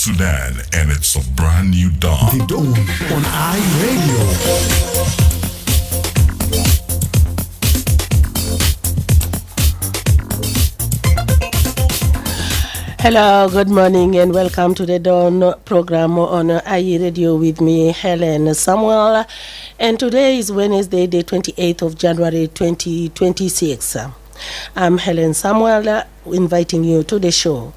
Sudan, and it's a brand new dawn. The Dawn on iRadio. Hello, good morning, and welcome to the Dawn program on IE Radio with me, Hellen Samuel. And today is Wednesday, the 28th of January 2026. I'm Hellen Samuel, inviting you to the show.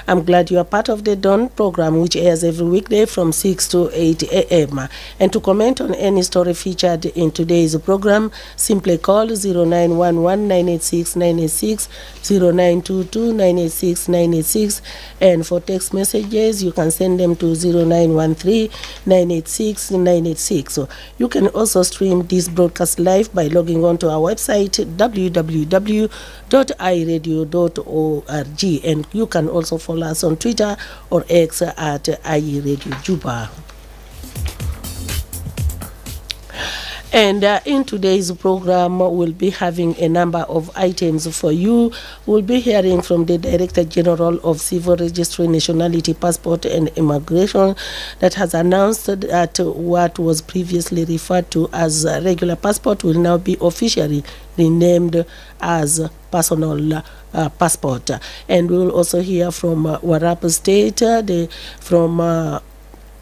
I'm glad you are part of the Dawn program, which airs every weekday from 6 to 8 a.m. And to comment on any story featured in today's program, simply call 0911-986-986, 0922-986-986, and for text messages, you can send them to 0913-986-986. So you can also stream this broadcast live by logging on to our website, www.iradio.org, and you can also follow us on Twitter or X at IE Radio Juba. And in today's program, we'll be having a number of items for you. We'll be hearing from the Director General of Civil Registry, Nationality, Passport and Immigration that has announced that what was previously referred to as a regular passport will now be officially renamed as personal passport. And we will also hear from Warrap State,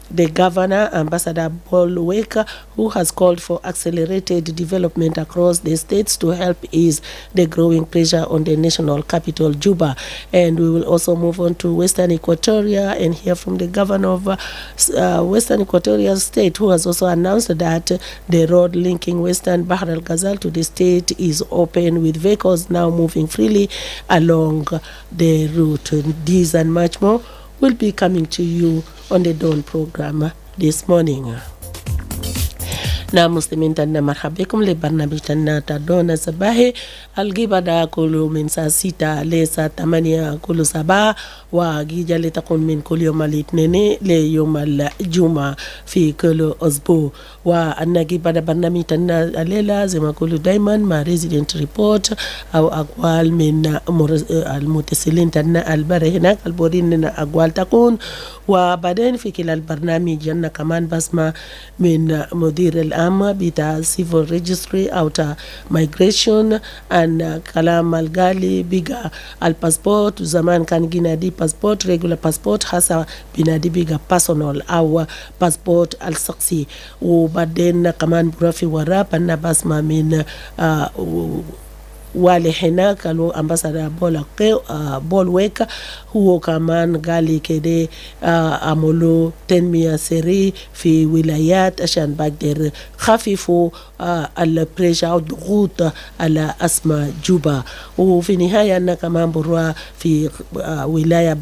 the governor, Ambassador Bolweka, who has called for accelerated development across the states to help ease the growing pressure on the national capital, Juba. And we will also move on to Western Equatoria and hear from the governor of Western Equatoria State, who has also announced that the road linking Western Bahr el Ghazal to the state is open, with vehicles now moving freely along the route. These and much more will be coming to you on the Dawn program this morning. Na muslimin tanna marhabikum le barnamij tanna ta dona sabahi algibada kulu min saa 6 le saa 8 kulu sabah wa gija litakun min kul yawm al-ithnain le yawm al-juma fi kulu usbu wa anagibada barnamij tanna alela zima kulu daiman ma resident report au aqwal min المتصلين تنا البره هناك البورين أقوال تكون. وبعدين في كلا البرنامج جنا كمان بسمع من مدير العام بتاع civil registry أو تا migration أن كلام الغالي بيجا الباسبورت. زمان كان جنادي باسبورت regular باسبورت حسا بنادي بيجا personal أو باسبورت الشخصي. وبعدين كمان برافي وراب أنا بسمع من wale henaka lo ambassador Bolweka huo kaman gali kede amolo tenmia seri fi wilayat عشان بقدر خففوا البريشر او الضغوط على اسماء جوبا. وفي النهايه انا كمان بروا في ولايه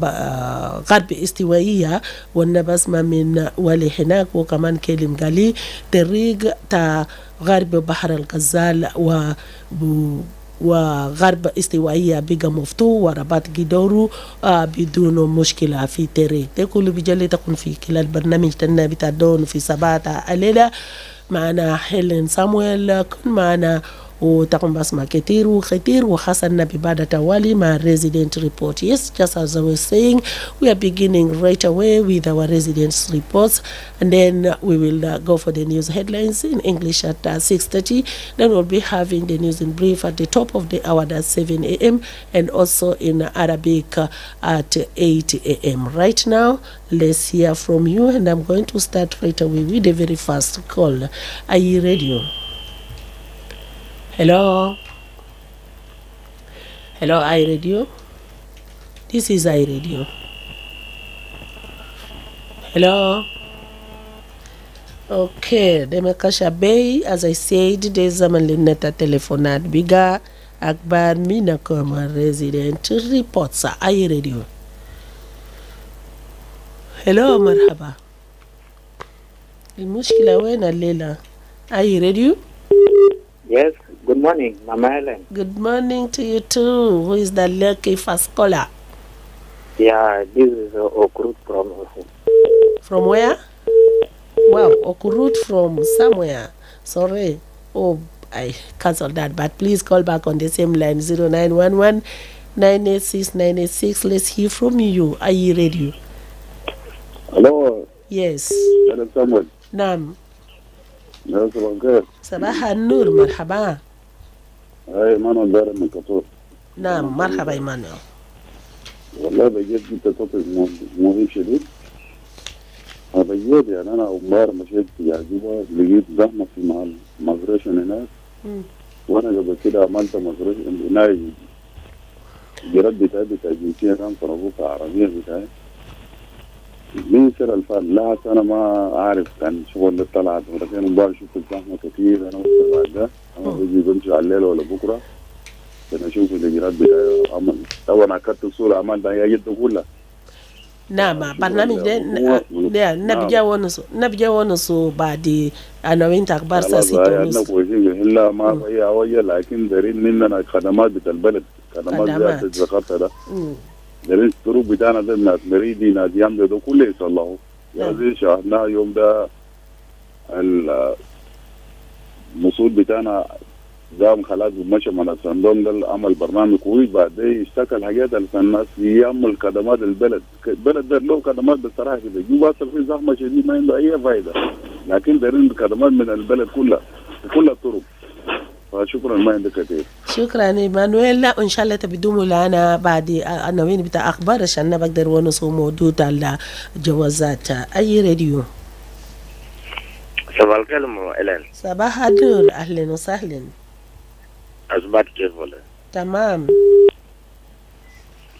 غرب استوائيه وانا بسمع من والي هناك وكمان كلم قالي طريق تا غرب بحر الغزال وغرب استوائية بيجا مفتوح ورباط جدورو بدون مشكلة في طريق. ده كله بيجلي تكون في كلا البرنامج تنا بتاع دون في سبعة الليلة معنا هيلين سامويل. كن معنا وتقوم بسمع كتير وخاصة ببعد توالي مع resident report. Yes, just as I was saying, we are beginning right away with our residents reports, and then we will go for the news headlines in English at 6:30. Then we'll be having the news in brief at the top of the hour at 7 a.m. and also in Arabic at 8 a.m. Right now, let's hear from you, and I'm going to start right away with the very first call. Are you ready? Hello, iRadio. This is iRadio. Hello. Okay, Demekasha Bay, as I said, there's a malineta telefonat biga akbar mina kama resident reports iRadio. Hello, marhaba. المشكلة وين الليلة؟ iRadio? Yes, good morning, Mama Hellen. Good morning to you too. Who is the lucky first caller? Yeah, this is Okrut from... From where? Wow, Okurut from somewhere. Sorry. Oh, I cancelled that. But please call back on the same line, 0911-986-986. Let's hear from you. Are you ready? Hello, Yes. Hellen Samuel. نعم. يا صباح الخير. صباح النور، مرحبا. هاي ما انا داير من كتور. نعم مرحبا ايمانويل. والله بجد انت توبك مهم شديد. بجد يعني انا امبارح مشيت في عجوبه لقيت زحمه في محل مايجريشن هناك. وانا قبل كده عملت مايجريشن هناك. الجراد بتاعي بتاع الجنسيه كان طلبوه عربيه بتاعي. من سنة الفال لا حتى انا ما اعرف كان شغل اللي طلعت ولكن امبارح شفت الزحمه كثير. انا قلت بعد ده انا بجي بمشي على الليل ولا بكره عشان اشوف الاجراءات بتاعي عمل. طبعا اكدت الصوره عملتها هي جد كلها. نعم برنامج ده نبجا ونسو بعد انا وانت اخبار خلاص ساسيتو عندنا كويسين الا ما هي هويه لكن دارين مننا خدمات بتاع البلد خدمات زي اللي ذكرتها ده. دارين الطرق بتاعنا ده ناس مريدي ناس يامده ده كله يصلحوا. يا زي شاهدنا يوم ده المسؤول بتاعنا قام خلاص مشى من الصندوق ده عمل برنامج كويس بعدين اشتكى الحاجات اللي الناس يعمل خدمات البلد ده له خدمات بصراحه كده جوا في زحمه شديد ما عنده اي فائده لكن دارين خدمات من البلد كلها في كل الطرق. فشكرا ما عندك كثير. شكرا ايمانويل. لا ان شاء الله تبدوموا لنا بعد عناوين بتاع اخبار عشان بقدر ونسو موجود على جوازات اي راديو. صباح الخير ماما هيلين. صباح النور اهلا وسهلا. أصبحت كيف ولا؟ تمام.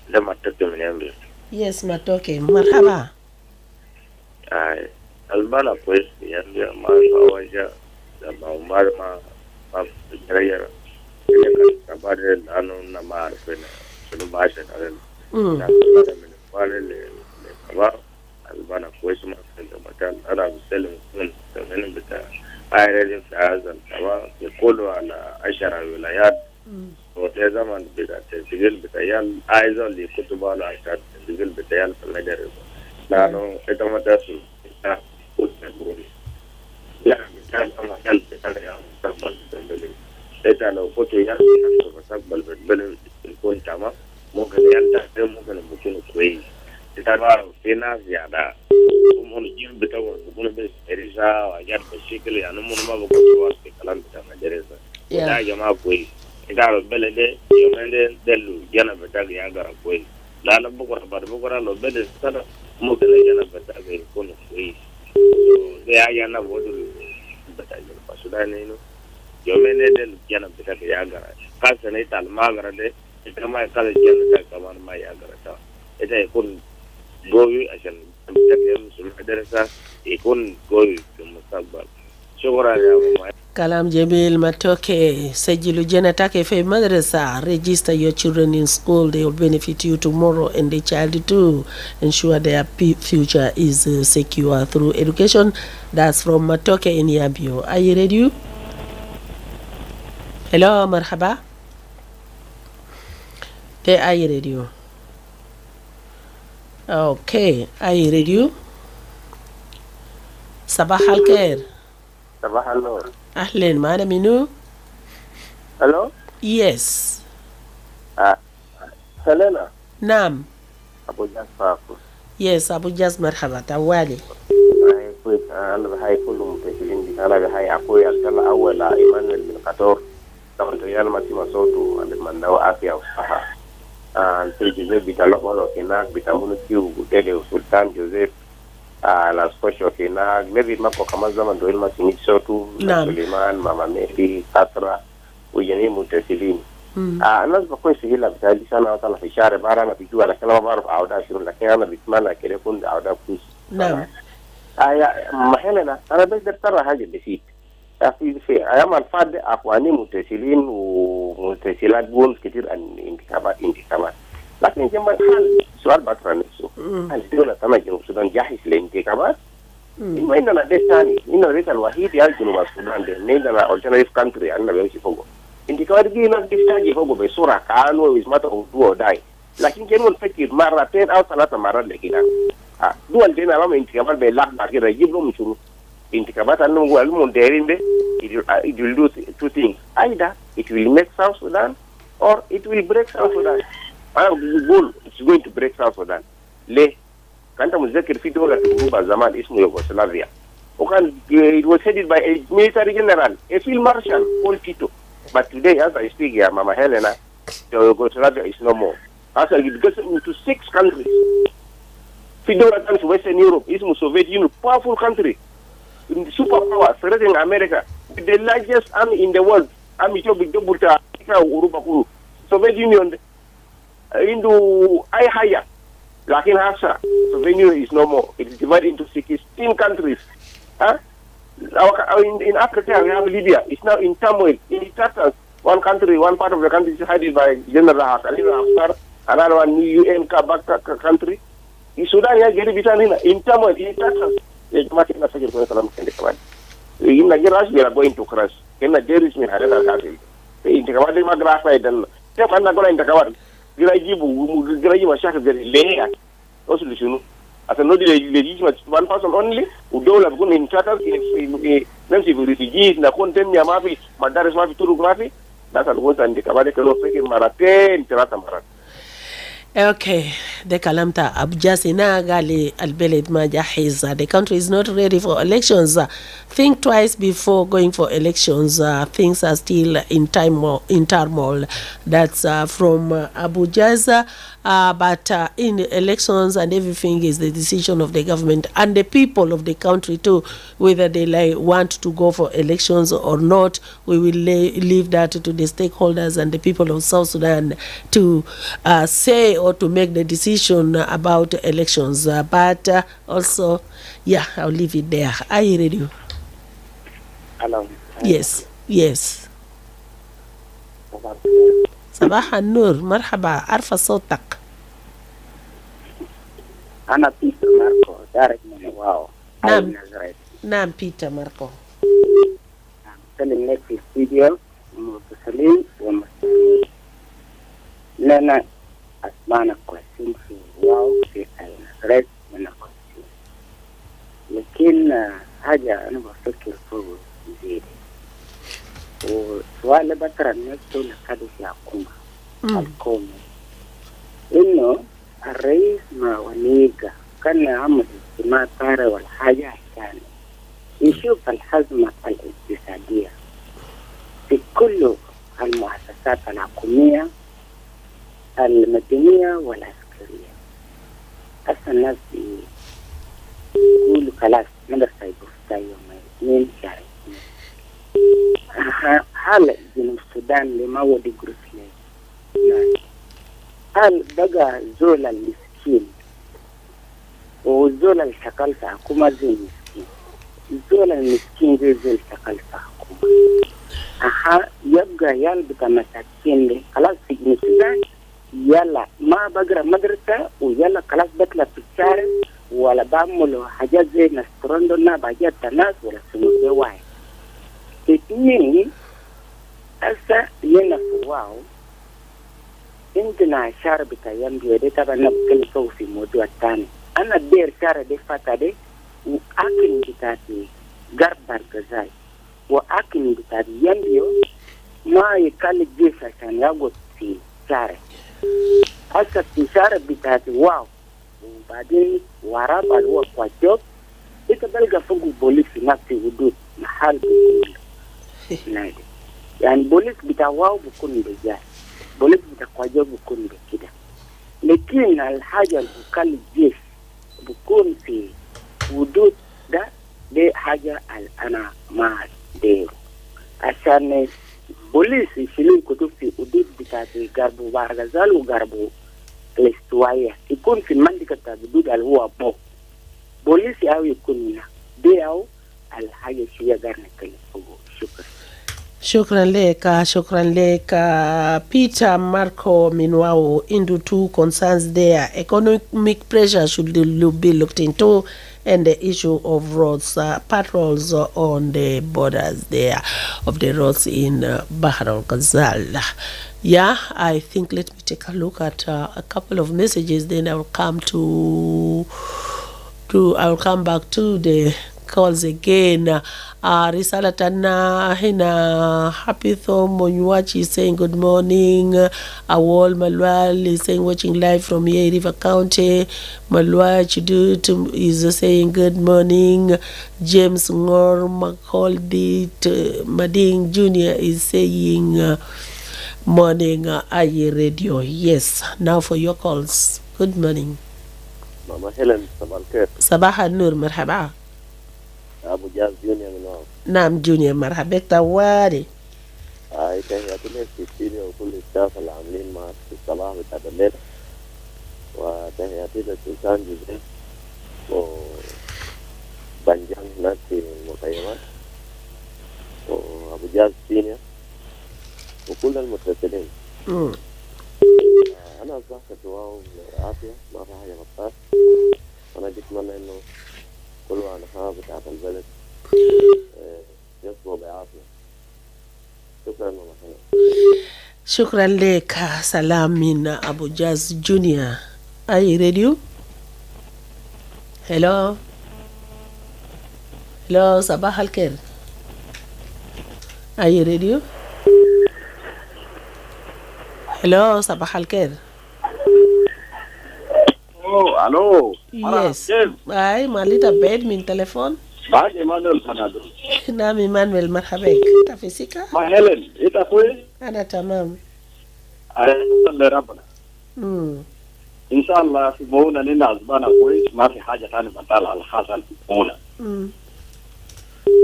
لما تكتب من يمبي. يس ماتوكي مرحبا. البالا كويس يمبي ما فواجه لما عمر ما بجريا كان كبار لأنه ما عارفين شنو بعشة علينا. من البالا لكبار البالا كويس ما في المكان أنا بسلم من بتاع عائلة في هذا الكبار يقولوا على 10 ولايات. وفي زمن بتاع التسجيل بتاعي أيضا اللي كتبوا على عشان التسجيل بتاعي في المدارس لأنه إذا ما تسمع لا كان مكان بتاعي مستقبل بالبلد إذا لو كنت يعني مستقبل بالبلد يكون تمام ممكن يعني ممكن يكون كويس. إذا ما في ناس يعني هم الجيل بتاعهم يكونوا بس إرشاد وحاجات بالشكل يعني هم ما بيقولوا في كلام بتاع المدارس ده يا جماعة كويس. إذا البلد يومين دلوا جانا بتاعي يا جرا كويس لا لا بكرة لو بدل سنة ممكن جانا بتاعي يكون كويس. ده يا أنا بقول بتاعي الفاسدان إنه يومين دلوا جانا بتاعي يا جرا خاصة نيتال ما جرا ده إذا ما يكاد جانا كمان ما يا جرا إذا يكون قوي عشان بتاعي في المدرسة يكون قوي في المستقبل. شكرا يا ماما. Kalam Jamil Matoke, Sejilu Jenatake Fe Madrasa, register your children in school, they will benefit you tomorrow and the child too. Ensure their future is secure through education. That's from Matoke in Yambio. Are you ready? Hello, Marhaba. There are you ready? Okay, are you ready? Sabah al-Khair. صباح النور. أهلا معنا منو؟ Hello? Yes. Helena. نعم. أبو جاس فاكو. Yes أبو جاز مرحبا توالي. هاي كويس أنا بهاي كلهم متشكرين بك أنا بهاي أخوي الكلا أول إيمانويل من قطر طبعا ريال ما تسمع صوته من دوا عافية وصحة. السيد جوزيف بيتلقوا هناك بيتعملوا كيو بوتيلي وسلطان جوزيف على سبوشو هناك لبي ما كمان زمان دويل ما سميت صوته سليمان ماما ميري كاترا وجميع متصلين. الناس بكون سهيلة بتاعي سنة أصلا في شهر بارا أنا بيجوا على كلام بعرف أودا شنو لكن أنا بسمعنا كده كنت أودا كويس. نعم. يا محلنا أنا بقدر ترى حاجة بسيط. في أيام الفاد أخواني متصلين ومتصلات بون كتير عن انتخابات. لكن جنب الحال سؤال بطرح نفسه هل الدولة تنا جنوب السودان جاهز للانتخابات؟ إنه إننا ده ثاني إنه ده الوحيد يا جنوب السودان ده نيجنا alternative country أنا بمشي فوقه. انتخابات دي ناس تحتاج فوقه بصورة كانوا يسمعوا هو داي. لكن جنوب الفكر مرتين أو 3 مرات لكده. دول دينا لما انتخابات بيلاقنا كده يجيب لهم شنو؟ انتخابات اللي دايرين ده it will do 2 things. Either it will make South Sudan or it will break South Sudan. أنا بقول it's going to break South Sudan. ليه؟ كانت متذكر في دولة في أوروبا زمان اسمه يوغوسلافيا وكان it was headed by a military general a field marshal called Tito. But today as I speak here, Mama Helena, the Yugoslavia is no more. As it goes into 6 countries. في دولة كانت Western Europe اسمه Soviet Union, powerful country, superpower, threatening America, with the largest army in the world. Army to be double to Africa or Europa. Soviet Union into I higher. Like in Hafsa, Soviet Union is no more. It is divided into 16 countries. Huh? In Africa, we have Libya. It's now in turmoil. In Turkey, one country, one part of the country is headed by General Haftar, another one UN country. In Sudan, in turmoil, in Turkey. In Nigeria, we are going to crash. In Nigeria, we are going to in Takawadi Magrasa, then step and go in Takawad. Girajibu Shaka Leia. Also, listen, as a not legitimate one person only, who don't have gone in charters in refugees, Nakonten Yamafi, Madaris Mafi Turugrafi, that's what and the Kavadekalo Freaking Marate, Terata Marat. Okay, the Kalamta Abjasina Gali Albeled Majahiza. The country is not ready for elections. Think twice before going for elections. Things are still in turmoil. That's from Abuja. But in elections and everything is the decision of the government and the people of the country too, whether they want to go for elections or not. We will leave that to the stakeholders and the people of South Sudan to say or to make the decision about elections. But also, yeah, I'll leave it there. Are you ready? Hello. Yes. صباح النور مرحبا عارفة صوتك أنا بيتر ماركو دارك من واو نعم بيتر ماركو سلم لك في الاستديو متصلين ومستمعين لنا أسمعنا كويسين في واو في النظرات من كويسين لكن حاجة أنا بفكر فوق زيادة وسؤال بترى نفسه لكادو في الحكومة إنه الرئيس ما ونيجا كان عمل اجتماع طارئ والحاجة عشان يشوف الحزمة الاقتصادية في كل المؤسسات الحكومية المدنية والعسكرية. هسه الناس يقولوا خلاص مدرسة يبفتها يوم 2 شهر. حال جنوب السودان لما ودي جروسلي حال بقى زول المسكين وزول الشكل في حكومة زي المسكين زول المسكين زي الشكل في حكومة يبقى يلبقى مساكين لي خلاص في جنوب السودان يلا ما بقرأ مدرسة ويلا خلاص بطلع في الشارع ولا بعملوا حاجات زي نسترندنا بحاجات الناس ولا سنو بواي اثنين هسه ينفوا عندنا شارع بتاع يمبيو دي طبعا نبكي في موضوع الثاني أنا دير شارع دي فاتا دي وأكل بتاعتي غرب الجزائر وأكل بتاعتي يمبيو ما يكال جيش عشان يقعد في شارع هسه في شارع بتاعتي واو وبعدين وراب اللي هو كواجوب بتبلغ فوق البوليس في نفس الحدود محل بكل نادي يعني بوليس بتاع واو بكون بجاه بوليس بتاع كواجوب بكون بكده لكن الحاجة اللي الجيش بكون في حدود ده دي حاجة أنا ما دير عشان بوليس يشيلون كتب في حدود بتاعت غرب بارغزال وغرب الاستوائية يكون في المنطقة بتاع الحدود اللي هو بو بوليس أو يكون هنا دي أو الحاجة شوية غير نتكلم. شكرا لك Peter Marco. Meanwhile, into 2 concerns there. Economic pressure should be looked into, and the issue of roads, patrols on the borders there of the roads in Bahr al-Ghazal. Yeah, I think let me take a look at a couple of messages, then I will come back to the calls again. Risala tana hina Happy Monywachi is saying good morning. Awol Malwal is saying watching live from here, River County. Malwal Chidut is saying good morning. James Ngor Makoldit Mading Jr. is saying morning, Aye Radio. Yes, now for your calls. Good morning. Mama Hellen Samuel. صباح النور مرحبا. أبو جاز جونيور من وين؟ نعم جونيور مرحبا تواري. تحياتي لك في الاستديو وكل الستاف اللي عاملين معك في الصباح بتاع الليل. وتحياتي لسلطان جوزيف وبنجان هناك في المخيمات وأبو جاز سينيور وكل المتصلين. أنا أصبحت دعاء عافية ما في حاجة غلطات. أنا بتمنى إنه كل أنحاء بتاعت البلد يصبحوا بعافية. شكرا ماما هلا. شكرا لك. سلام من أبو جاز جونيور. أي راديو؟ هلو هلو صباح الخير. أي راديو؟ هلو صباح الخير. Hello. Yes. Ay, malita bed min telefon. Baje Emmanuel Panado. Naam Emmanuel marhabek. Tafisika? Ma Helen, ita kweli? Ana tamam. Alhamdulillah rabbana. Inshallah fi mauna nina azbana kweli, ma fi haja tani batala al-hasan mauna.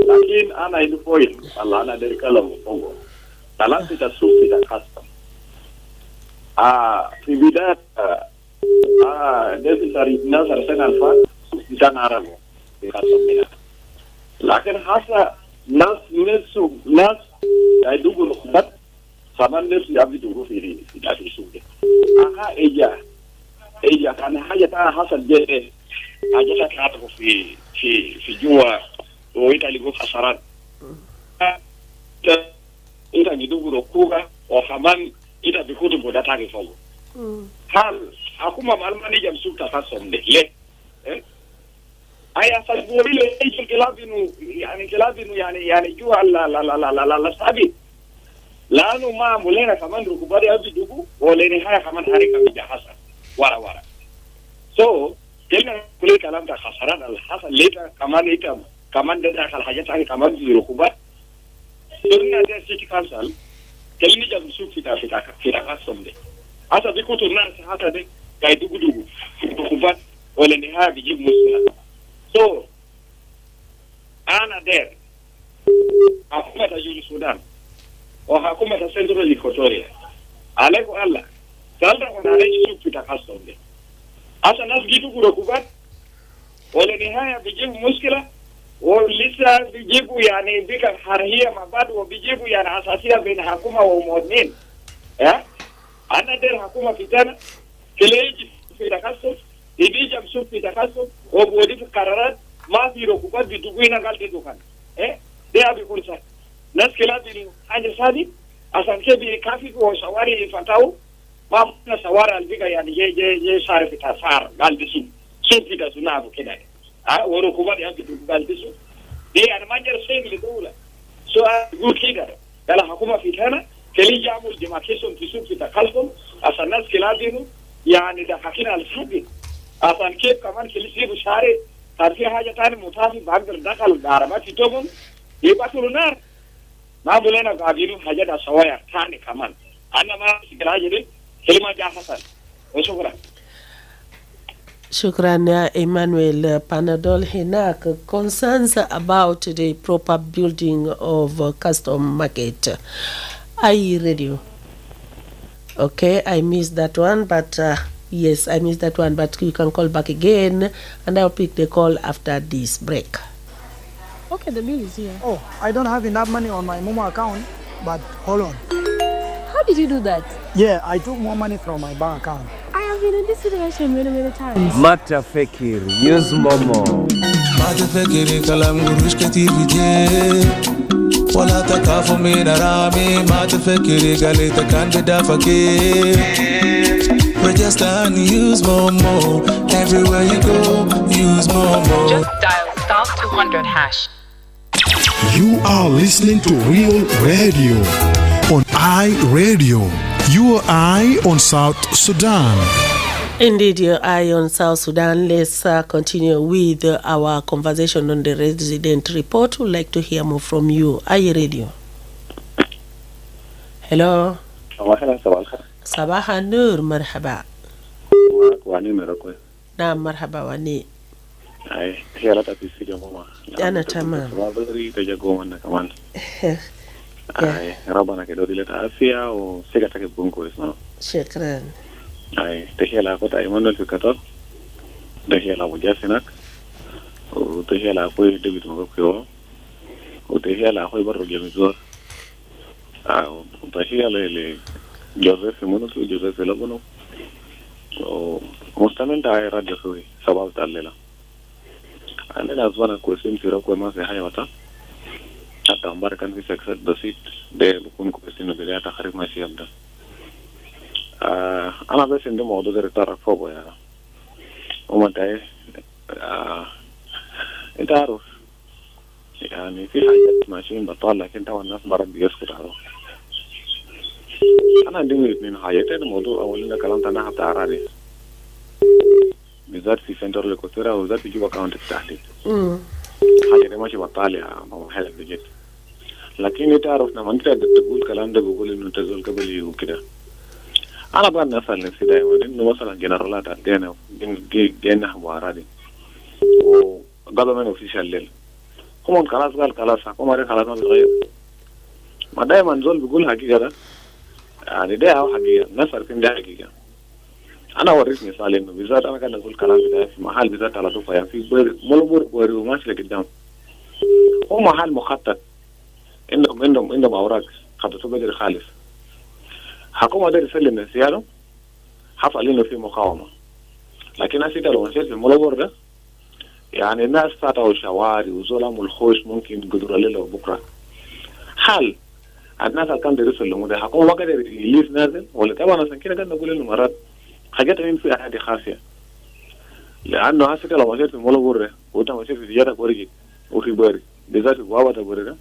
Lakin ana idu point, Allah ana dari kalamu fongo. Talanta tasufi da custom. في بداية necessary ناس رسنا الفات إنسان عربي في خاصة لكن حاسة ناس يدوغوا الخبط فمن ناس يبدو في ذات السوق إيجا كان حاجة حصل جدا حاجة كانت في جوا وإنت اللي قلت حشرات إنت يدوغوا الكوغا وكمان ita bikutu boda tage fogo hal akuma malmani jam sulta fasomde le aya sabule ejul kelabinu yani jua la sabi lanu ma mulena kaman rukubari abidugu wolene haya kaman harika bija hasan wara so kelna kule kalam ta khasaran al hasan leta kaman da kal hajat ani kaman rukubar sunna da city council kelini jam fita kasomde asa bikutu nasa hata de kai dugu kubat wala ni habi jib musla so ana der hakuma ta juli Sudan o hakuma ta Central Equatoria aleko Allah salda wana reji fita kasomde asa nas gitu kubat wala ni haya bijib muskila ولسه بيجيبوا يعني بيك حرهية مع بعض وبيجيبوا يعني أساسية بين حكومة ومواطنين أنا دير حكومة في تانا كلا يجي في تخصص يجي مسوق في تخصص وبودي في قرارات ما في ركوبات بتقوينا قال تدوكان ده أبي كل سنة ناس كلا بيني حاجة سادي أصلا كبي كافي وشواري فتاو ما فينا شوارع البيكا يعني جي صار في تسار قال بسوق سوق في تسونا أبو كده وركوبات يبي تقبل بسوا دي أنا ما جرى شيء للدولة سؤال يقول كده قال حكومة في هنا كلي جامل ديماركيشن في سوق في تكلفهم عشان الناس كلا دينه يعني ده حكينا الحبي عشان كيف كمان كلي سيبوا شارع هذه حاجة تاني متافي بعد دخل الدارمات في تومن يبقوا النار ما بلنا قابلين حاجة ده سوايا تاني كمان أنا ما سكلا جدي كلمة جاهزة وشكرا Shukran Emmanuel. Panadol Hinak concerns about the proper building of custom market. I radio. Okay, I missed that one, but yes, I missed that one, but you can call back again and I'll pick the call after this break. Okay, the bill is here. Oh, I don't have enough money on my Momo account, but hold on. How did you do that? Yeah, I took more money from my bank account. I have been in this situation many times. Mata Fekir, use Momo. Mata Fekir, kalam gurush katibi je. Wala takafu min arami. Mata Fekir, galita kan bidafaki. Register and use Momo. Everywhere you go, use Momo. Just dial *200 #. You are listening to Real Radio on iRadio. Your eye on South Sudan. Indeed, your eye on South Sudan. Let's continue with our conversation on the resident report. We'd like to hear more from you. iRadio. Hello. صباح النور مرحبا. واني مركوي. نعم مرحبا واني. أي هي لا تفسير يا ماما. أنا تمام. بدري تجاكم أنا كمان. أي ربنا كده دي لتعافية وسيجتك بونكو اسمه. شكرا. أي تهيأ لا كنت أيمن في كتر. تهيأ لا وجاسينك. وتهيأ لا أخوي دبيت مكوكيو. وتهيأ لا أخوي برو جميزور. وتهيأ لا جوزيف منوس وجوزيف لبنو. ومستمن تعي راديو سوي سباب تعليلا. أنا أزوانا كويسين في ركوة ما في حاجة وتا. حتى أمبارح كان في سكسات بسيط ده بكون كويسين وبداية تخرج ماشي يبدأ. أنا بس عندي موضوع ده ترى فوق يعني. وما تعي أنت عارف يعني في حاجات ماشيين بطال لكن طبعا الناس مرات بيسكت على. أنا عندي اثنين حاجات. الموضوع أولنا كلام تنا حتى عراري. بالذات في سنتر الكوتيرا وبالذات في جوا كاونتي تحتي. حاجة دي ماشي بطال يا ماما هيلن بجد. لكن أنت عارف لما أنت تقول كلام ده بقول إنه تزول قبلي وكده. أنا بقى نسأل نفسي دائما إنه مثلا جنرالات عندنا جينا بوارادي وقالوا منه في شلل. هم خلاص قال خلاص حكومة خلاص ما بتغير. ما دائما زول بيقول حقيقة ده. يعني ده هو حقيقة الناس عارفين ده حقيقة. أنا أوريك مثال إنه بالذات أنا كان أقول كلام ده في محل بالذات على طوفة يعني في بوري وماشي لقدام. هو محل مخطط عندهم أوراق خططوا بدري خالص. حكومة ده يسلم نسيانه حصل إنه في مقاومة. لكن ناس لو مشيت في الملور ده يعني الناس فاتوا الشوارع وظلموا الخوش ممكن يقدروا الليلة وبكرة. حال الناس اللي كان بيرسل لهم ده حكومة ما قدر يليف نازل ولا طبعا عشان كده قد نقول إنه مرات حاجات من فيها هذه خاصية. لأنه هسه لو مشيت في الملور ده وأنت مشيت في زيادة بوريجي وفي بوري بالذات في بوابة بوري ده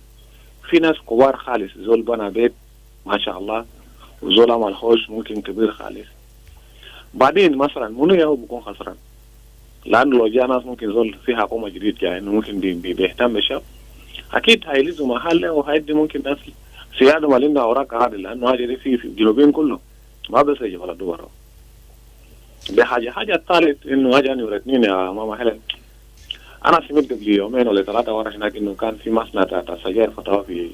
في ناس كبار خالص زول بنا بيت ما شاء الله وزول عمل خوش ممكن كبير خالص. بعدين مثلا منو يهو بيكون خسران لأنه لو جاء ناس ممكن زول فيها حكومة جديد جاي إنه ممكن بيهتم بالشعب أكيد هيلزم محل وهيدي ممكن ناس سيادة مالنا أوراق عادي لأنه هذا دي في الجنوبين كله ما بس يجي ولا دوره. بحاجة الثالث إنه هذا أنا ورثني يا ماما هيلن. أنا سمعت قبل يومين ولا 3 ورا هناك إنه كان في مصنع تاع سجاير فتوى في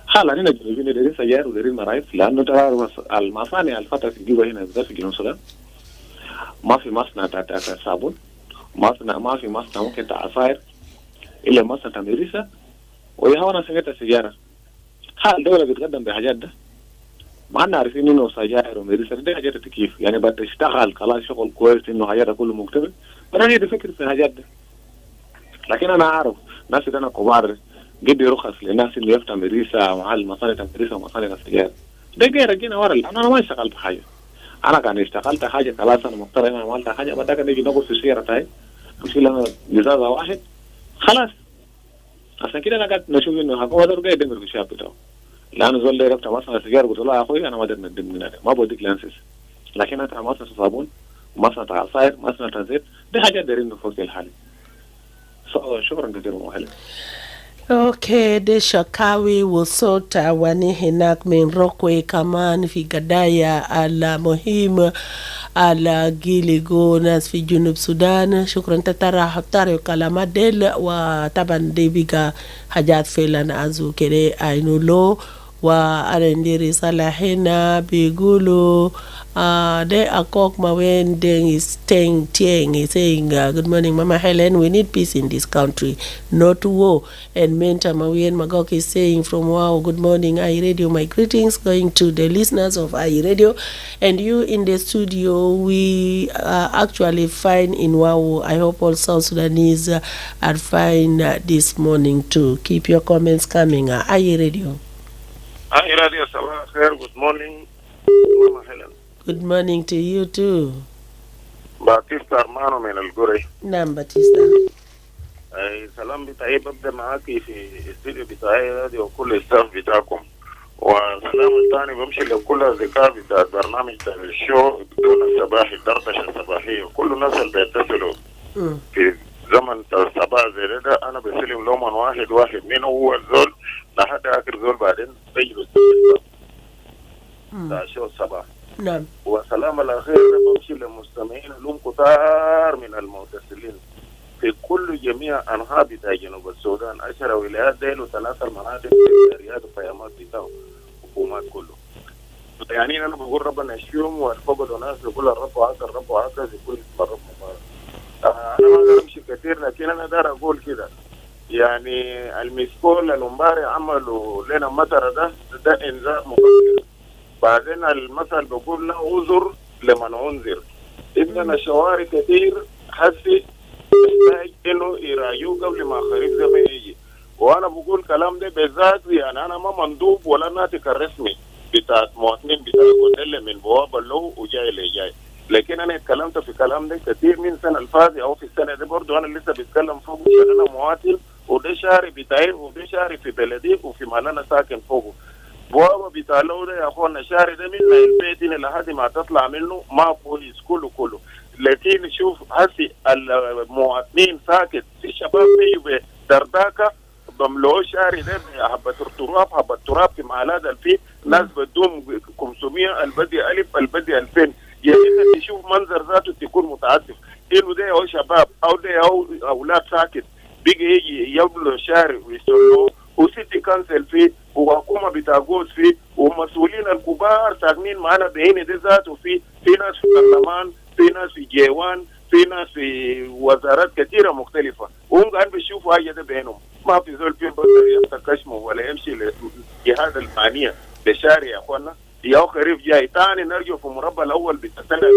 حالا هنا جنوبين دارين سجاير ودارين مرايف لأنه ترى المصانع الفترة في الجوبة هنا بالذات في جنوب السودان ما في مصنع تاع صابون ما في مصنع ممكن تاع عصاير إلا مصنع تاع مريسة ويهونا سجاير السيارة. حال الدولة بتقدم بحاجات ده ما أنا عارفين إنه سجاير ومريسة دي حاجات تكيف يعني بتشتغل خلاص شغل كويس إنه حاجات كله مكتمل أنا هي بفكر في الحاجات ده. لكن أنا أعرف ناس أنا كبار قد رخص للناس اللي يفتح مريسة مع المصانع مريسة ومصانع السجاير ده غير جينا ورا أنا ما اشتغلت حاجة. أنا كان اشتغلت حاجة خلاص أنا مضطر أنا عملت حاجة بعد كده نيجي نقول في السيارة تاعي أمشي لنا جزازة واحد خلاص. عشان كده أنا قاعد نشوف إنه حكومة ده قاعد يدمر في الشعب بتاعه لأنه زول ده يفتح مصنع السجاير قلت له يا أخوي أنا ما أقدر ندم من هذا ما بوديك لانسس. لكن أنت مصنع صابون مصنع عصاير مصنع زيت دي حاجات دايرين نفوز الحالي. شكرا جزيلا مهلا. Okay, de Shakawi Wusota wani hinak min Rockaway kaman fi gadaya ala muhim ala giligo nas fi junub Sudan. Shukran tatara hatari kalama del wa taban debiga hajat felan azu kere ainulo wa arendiri salahina bigulu de akok mawen deng is teng tieng is saying good morning Mama Hellen, we need peace in this country, not war. And Menta Mawen Magok is saying from Wow, good morning iRadio, my greetings going to the listeners of iRadio and you in the studio. We are actually fine in Wow. I hope all South Sudanese are fine this morning too. Keep your comments coming. iRadio. iRadio, Sabah Khair, good morning Mama Hellen. Good morning to you too. Batista hermano من القري. نعم باتيستا. سلام بتاعي ببدأ معاك في الاستوديو بتاعي هذه وكل الستاف بتاعكم. وسلام الثاني بمشي لكل أصدقاء بتاع البرنامج بتاع الشو بدون الصباحي الدردشة الصباحية وكل الناس اللي بيتصلوا في زمن الصباح زي ده أنا بسلم لهم واحد من هو الزول لحد آخر زول بعدين بيجوا بتاع شو الصباح. نعم. وسلام الأخير بمشي للمستمعين لهم كتار من المتصلين في كل جميع أنحاء بتاع جنوب السودان 10 ولايات ديل و3 المناطق في الرياض وفيامات بتاعه حكومات كله. يعني أنا بقول ربنا يشفيهم والفقد وناس يقول الرب وعسى الرب وعسى يقول الرب مبارك. أنا ما أقدر أمشي كثير لكن أنا دار أقول كده يعني المسكول الأمباري عملوا لنا مطر ده إنذار مبكر. بعدين المثل بقول له أنظر لمن أنذر. إننا شوارع كثير حسي يحتاج انه يراجعوا قبل ما خريف زمان يجي. وانا بقول كلام ده بالذات يعني انا ما مندوب ولا ناتج الرسمي بتاع مواطنين بتاع الجندله من بوابه له وجاي لجاي، لكن انا اتكلمت في كلام ده كثير من السنه الفاضيه او في السنه دي برضه انا لسه بتكلم فوق عشان انا مواطن وده شارع بتاعي وده شارع في بلدي وفي محل انا ساكن فوقه. بوابه بتاع له ده يا اخوانا شارع ده من البيت لحد ما تطلع منه ما كويس كله. لكن شوف هسي المواطنين ساكت في شباب بيجوا درداكه بملوه شاري ده حبة تراب في معلاد الفي ناس بدهم 500 البدي ألف البدي 2000. يعني انت تشوف منظر ذاته تكون متعاطف انه ده هو شباب او ده هو اولاد ساكت بيجي يجي يبلوا شاري ويسولوه وسيتي كانسل فيه وحكومه بتاجوز فيه ومسؤولين الكبار ساكنين معنا بعين ده ذاته فيه. في ناس في البرلمان، في ناس في جيوان، في ناس في وزارات كثيره مختلفه وهم قاعدين بيشوفوا حاجه ده بينهم. ما في زول فيهم بيقدر يفتح كشمه ولا يمشي لجهاد المعنيه لشارع يا اخوانا. يا خريف جاي ثاني نرجع في المربع الاول بالسنه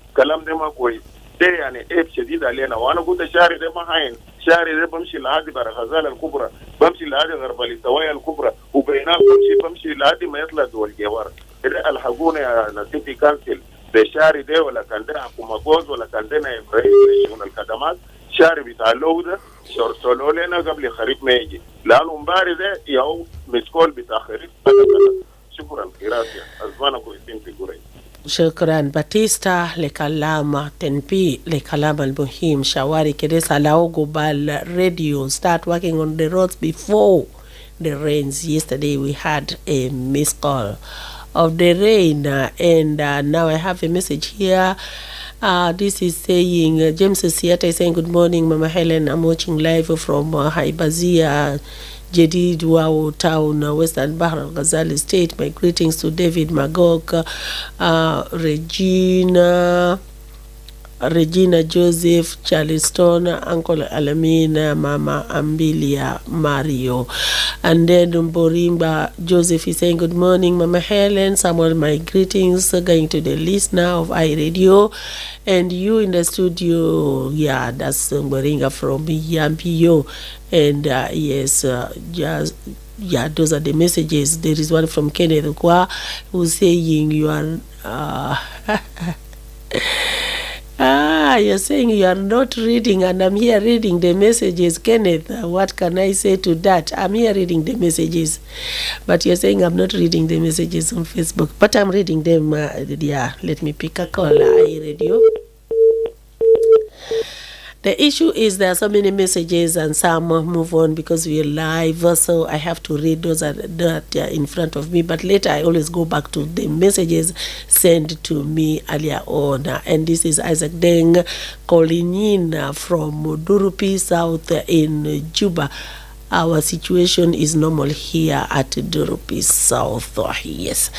الكلام ده ما كويس. ده يعني عيب شديد علينا. وانا قلت الشارع ده ما هين، الشارع ده بمشي لعادي برغزال الكبرى، بمشي لعادي غرب السوايا الكبرى وبينال بمشي لعادي ما يطلع دول جوار. كده الحقونا يا سيتي كانسل بشارع ده ولا كان ده حكومه جوز ولا كان ده رئيس لشؤون الخدمات. شارع بتاع له ده شرطوا لنا قبل خريف ما يجي لانه مباري ده ياو مسكول بتاع خريف. شكرا كراسيا أزمانا كويسين في قريب. شكرا باتيستا لكلام تنبي لكلام المهم. شواري كده لو قبل radio start working on the roads before the rains. Yesterday we had a missed call of the rain and now I have a message here. This is saying James Siata is saying good morning Mama Helen, I'm watching live from Haibazia Jadid Wow Town, Western Bahr Al Ghazali State. My greetings to David Magog, Regina Joseph, Charleston, Uncle Alamina, Mama Ambilia Mario. And then Borimba Joseph is saying good morning Mama Helen Samuel, my greetings going to the listener of iRadio and you in the studio. Yeah, that's Boringa from Yampio. And yes, just yeah, those are the messages. There is one from Kenneth Kwa who's saying you are you're saying you are not reading and I'm here reading the messages. Kenneth, what can I say to that? I'm here reading the messages, but you're saying I'm not reading the messages on Facebook, but I'm reading them. Yeah, let me pick a call. iRadio. The issue is there are so many messages and some move on because we are live, so I have to read those that are in front of me. But later I always go back to the messages sent to me earlier on. And this is Isaac Deng calling in from Durupi South in Juba. Our situation is normal here at Durupi South. Yes.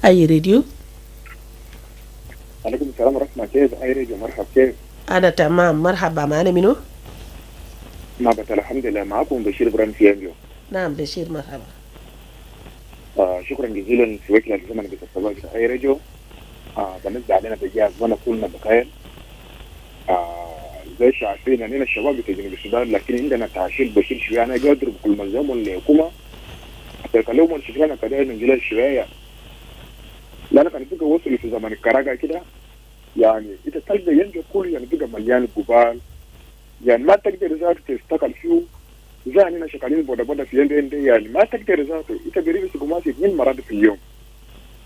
Are you ready? عليكم السلام ورحمة الله. كيف أيريد ومرحب كيف؟ أنا تمام. مرحبا. معنا منو؟ نعم الحمد لله. معكم بشير إبراهيم سيانجو. نعم بشير مرحبا. شكرا جزيلا في وكلة الزمن بتصبح في أيريديو. بالنسبة علينا بجاز وانا كلنا بخير. زي شايفين اننا الشباب في جنوب السودان لكن عندنا تعشيل بشير شوية. انا قادر بكل منظم والحكومة تكلموا الشكلانة كده ننجلها شوية. لأنا كان بقى وصل في زمن الكراكة كده يعني إذا تلقى ينجو كل يعني بقى مليان جبال yani ma takdir za ta stakal fiu za ni na shakalin boda fi yende yani ma takdir za ta ita gari su kuma sai min marad fi yau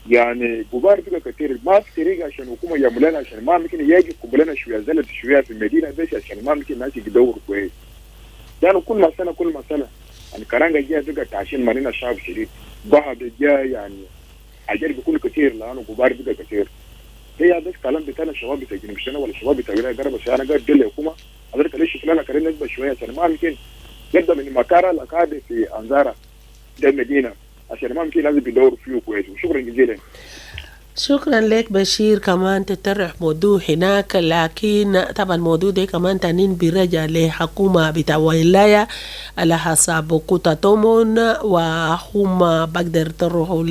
yani gubar duka katir ma tire ga shan hukuma ya mulana shan ma mikin yaji kubulana shuya zalat shuya fi medina bai shan ma mikin nashi gidawur koyi dan kul masana an karanga giya duka tashin marina shab shiri ba da giya yani a jarbi kul katir la an gubar duka katir sai ya bas kalam bitana shawabi ta ginin shana wala shawabi ta wila garba sai an ga dole kuma azar kale shi fulana kare nasba shuya shan ma mikin yadda min makara la kade fi anzara da medina عشان ما يمكن لازم يدوروا فيه كويس وشكرا جزيلا شكرا لك بشير. كمان تطرح موضوع هناك، لكن طبعا الموضوع ده كمان تانين برجع لحكومة بتاع ولاية على حسب قطتهم، وهم بقدر تروحوا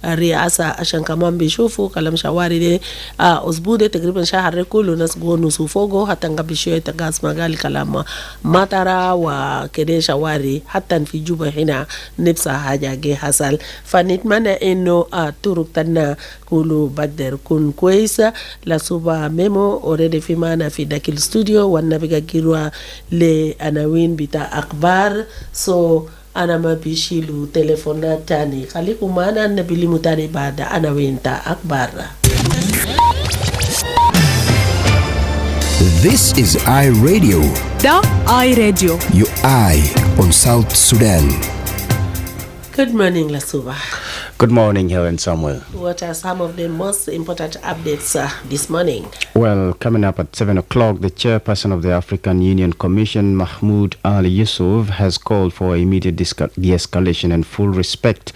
للرئاسة عشان كمان بيشوفوا كلام شواري ده أسبوع ده تقريبا شهر كله ناس قونوا سوفوقو حتى نقبل شوية تقاس مقال كلام مطرة وكده شواري حتى في جوبا هنا نفس حاجة جي حصل. فنتمنى إنه طرق تنا كله بقدر كون كويسة. لصوبة ميمو already في معنا في داك الاستوديو وانا بقى جيروا لأناوين بتاع أخبار. أنا ما بيشيلوا تليفونات تاني، خليكم معنا نبيلي تاني بعد أناوين تاع أخبار. This is iRadio. The iRadio. Your eye on South Sudan. Good morning, Lasuba. Good morning, Hellen Samuel. What are some of the most important updates this morning? Well, coming up at 7 o'clock, the chairperson of the African Union Commission, Mahmoud Ali Yusuf, has called for immediate de-escalation and full respect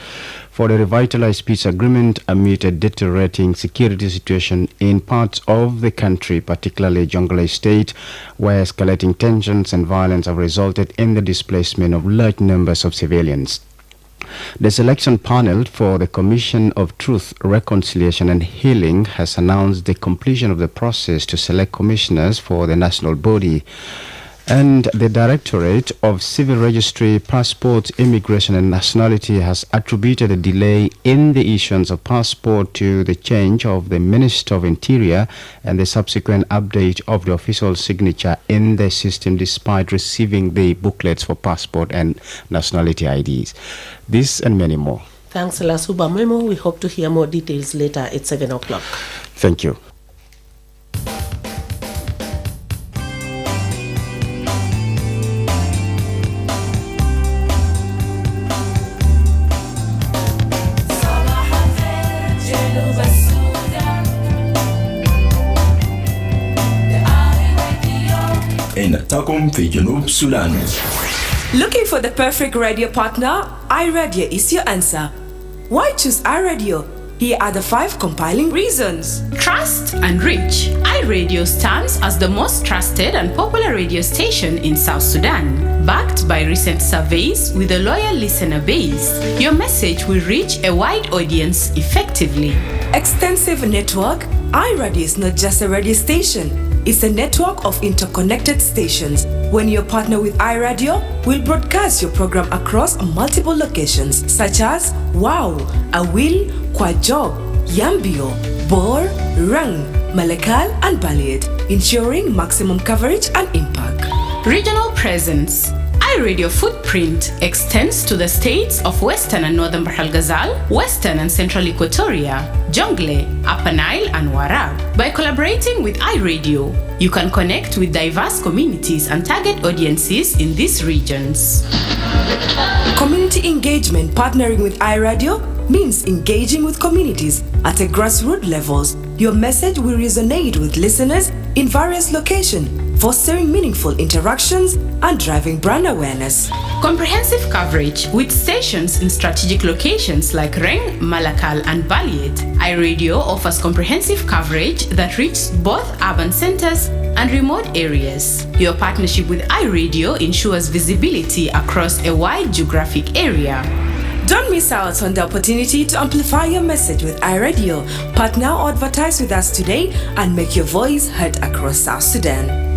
for the revitalized peace agreement amid a deteriorating security situation in parts of the country, particularly Jonglei State, where escalating tensions and violence have resulted in the displacement of large numbers of civilians. The selection panel for the Commission of Truth, Reconciliation and Healing has announced the completion of the process to select commissioners for the national body. And the Directorate of Civil Registry, Passport, Immigration and Nationality has attributed a delay in the issuance of passport to the change of the Minister of Interior and the subsequent update of the official signature in the system despite receiving the booklets for passport and nationality IDs. This and many more. Thanks, Lasuba Memo. We hope to hear more details later at 7 o'clock. Thank you. نتاكم في جنوب سودان. Looking for the perfect radio partner? iRadio is your answer. Why choose iRadio? Here are the 5 compiling reasons. Trust and reach. iRadio stands as the most trusted and popular radio station in South Sudan. Backed by recent surveys with a loyal listener base, your message will reach a wide audience effectively. Extensive network. iRadio is not just a radio station. It's a network of interconnected stations. When you partner with iRadio, we'll broadcast your program across multiple locations such as Wow, Awil, Kwajob, Yambio, Bor, Rang, Malakal, and Baliad, ensuring maximum coverage and impact. Regional presence. iRadio footprint extends to the states of Western and Northern Bahr el Ghazal, Western and Central Equatoria, Jonglei, Upper Nile, and Warab. By collaborating with iRadio, you can connect with diverse communities and target audiences in these regions. Community engagement. Partnering with iRadio means engaging with communities at a grassroots levels. Your message will resonate with listeners in various locations, fostering meaningful interactions and driving brand awareness. Comprehensive coverage with stations in strategic locations like Reng, Malakal, and Baliet. iRadio offers comprehensive coverage that reaches both urban centers and remote areas. Your partnership with iRadio ensures visibility across a wide geographic area. Don't miss out on the opportunity to amplify your message with iRadio. Partner or advertise with us today and make your voice heard across South Sudan.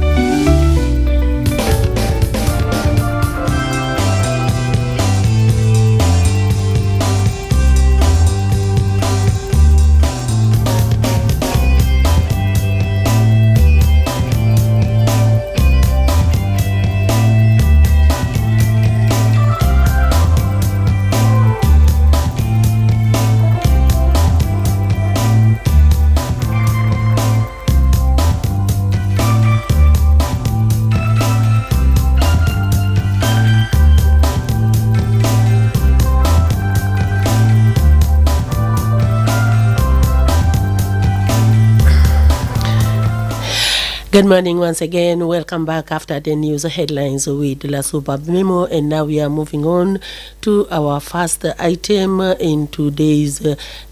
Good morning once again. Welcome back after the news headlines with La Super Memo, and now we are moving on to our first item in today's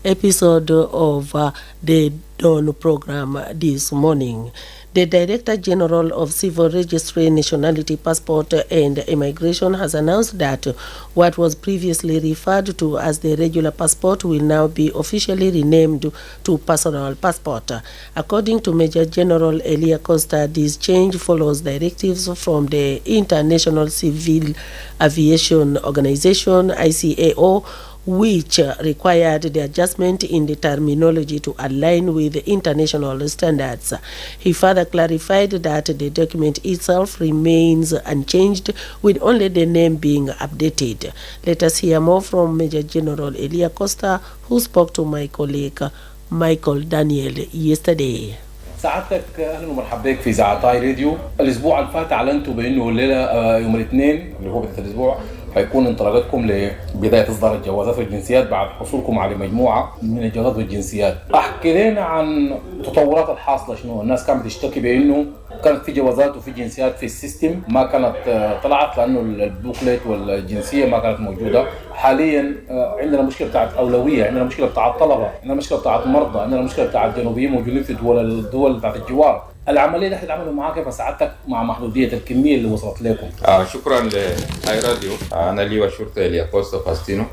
episode of the Dawn program this morning. The Director General of Civil Registry, Nationality, Passport and Immigration has announced that what was previously referred to as the regular passport will now be officially renamed to personal passport. According to Major General Elia Costa, this change follows directives from the International Civil Aviation Organization, ICAO, which required the adjustment in the terminology to align with international standards. He further clarified that the document itself remains unchanged, with only the name being updated. Let us hear more from Major General Elia Costa, who spoke to my colleague Michael Daniel yesterday. سعادتك اهلا ومرحبا بك في اذاعه اي راديو. الاسبوع اللي فات اعلنتوا بانه الليله يوم الاثنين اللي هو بدايه الاسبوع حيكون انطلاقتكم لبدايه اصدار الجوازات والجنسيات بعد حصولكم على مجموعه من الجوازات والجنسيات. احكي لنا عن التطورات الحاصله شنو. الناس كانت بتشتكي بانه كانت في جوازات وفي جنسيات في السيستم ما كانت طلعت لانه البوكلت والجنسيه ما كانت موجوده. حاليا عندنا مشكله بتاعت اولويه، عندنا مشكله بتاعت طلبه، عندنا مشكله بتاعت مرضى، عندنا مشكله بتاعت جنوبيين موجودين في الدول بتاعت الجوار. العمليه اللي حتعملوا معاها كيف سعادتك مع محدوديه الكميه اللي وصلت لكم؟ شكرا لهاي راديو. انا لي وشرطه اليا كوستا فاستينو،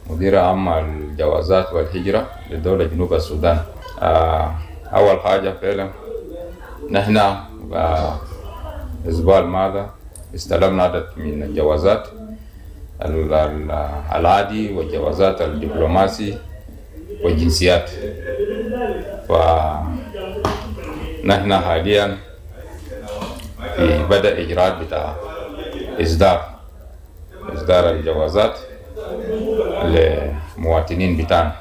مدير عام الجوازات والهجره للدوله جنوب السودان. اول حاجه فعلا نحن الاسبوع الماضي استلمنا عدد من الجوازات العادي والجوازات الدبلوماسي والجنسيات. فنحن حاليا في بدء إجراءات بتاع إصدار الجوازات لمواطنين بتاعنا.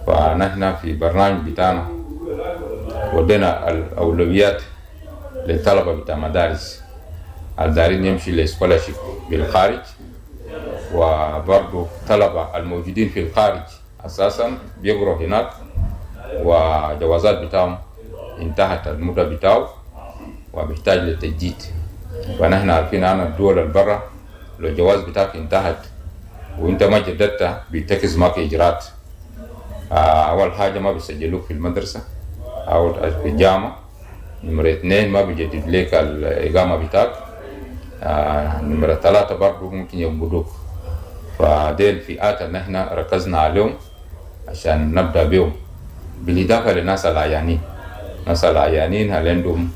فنحن في برنامج بتاعنا ودينا الأولويات للطلبة بتاع مدارس الدارين يمشي لسكولاشيب بالخارج، وبرضو طلبة الموجودين في الخارج أساسا بيقروا هناك وجوازات بتاعهم انتهت المدة بتاعه وبيحتاج للتجديد. ونحن عارفين أن الدول البرة لو الجواز بتاعك انتهت وانت ما جددتها بيتكز معك إجراءات. أول حاجة ما بيسجلوك في المدرسة أو في الجامعة. نمرة 2 ما بيجدد لك الإقامة بتاعك. نمرة 3 برضو ممكن ينقضوك. فدي الفئات اللي نحن ركزنا عليهم عشان نبدأ بهم، بالإضافة للناس العيانين. الناس العيانين هل عندهم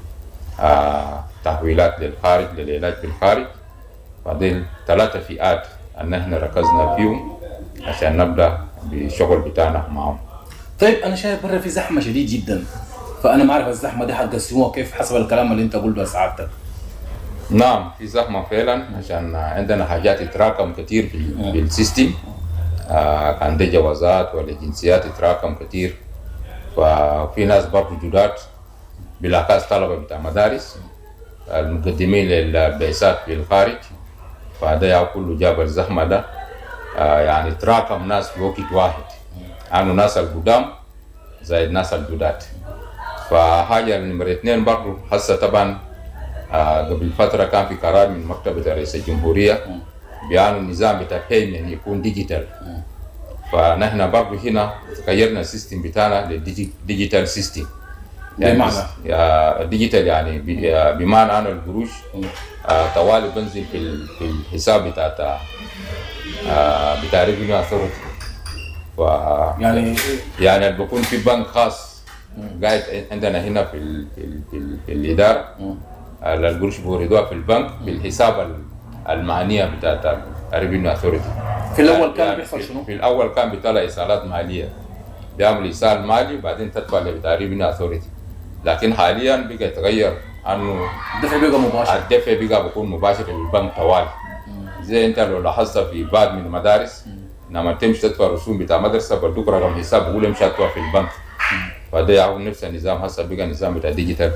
تحويلات للخارج للعلاج بالخارج. فدي 3 فئات اللي نحن ركزنا فيهم عشان نبدأ بالشغل بتاعنا معهم. طيب أنا شايف برا في زحمة شديد جدا، فأنا ما أعرف الزحمة دي حتقسموها كيف حسب الكلام اللي أنت قلته سعادتك. نعم في زحمة فعلا عشان عندنا حاجات يتراكم كتير في السيستم. كان دي جوازات ولا جنسيات يتراكم كتير. ففي ناس برضو جداد بالعكاس طلبة بتاع مدارس المقدمين للبعثات في الخارج. فده كله جاب الزحمة ده. يعني تراكم ناس في وقت واحد، عنو ناس القدام زي الناس الجداد. فحاجة نمرة 2 برضو هسه طبعا قبل فترة كان في قرار من مكتبة رئيس الجمهورية بأن النظام بتاع payment يكون ديجيتال. فنحن برضو هنا غيرنا السيستم بتاعنا للديجيتال سيستم. يعني بمعنى ديجيتال يعني بمعنى أن القروش طوالي بنزل في الحساب بتاع ريفينيو أثوريتي. يعني بكون في بنك خاص قاعد عندنا هنا في الإدارة. القروش بوردوها في البنك بالحساب المعنية بتاعت الريفينيو أثوريتي. في الأول كان بيحصل شنو؟ في الأول كان بيطلع إيصالات مالية، بيعمل إيصال مالي وبعدين تدفع لبتاع الريفينيو أثوريتي. لكن حاليا بقى يتغير أنه الدفع بقى مباشر. الدفع بقى بيكون مباشر للبنك طوالي. زي أنت لو لاحظت في بعض من المدارس لما تمشي تدفع رسوم بتاع مدرسة بدوك رقم حساب بقول امشي ادفع في البنك. فده يعود نفس النظام هسه بقى نظام بتاع ديجيتال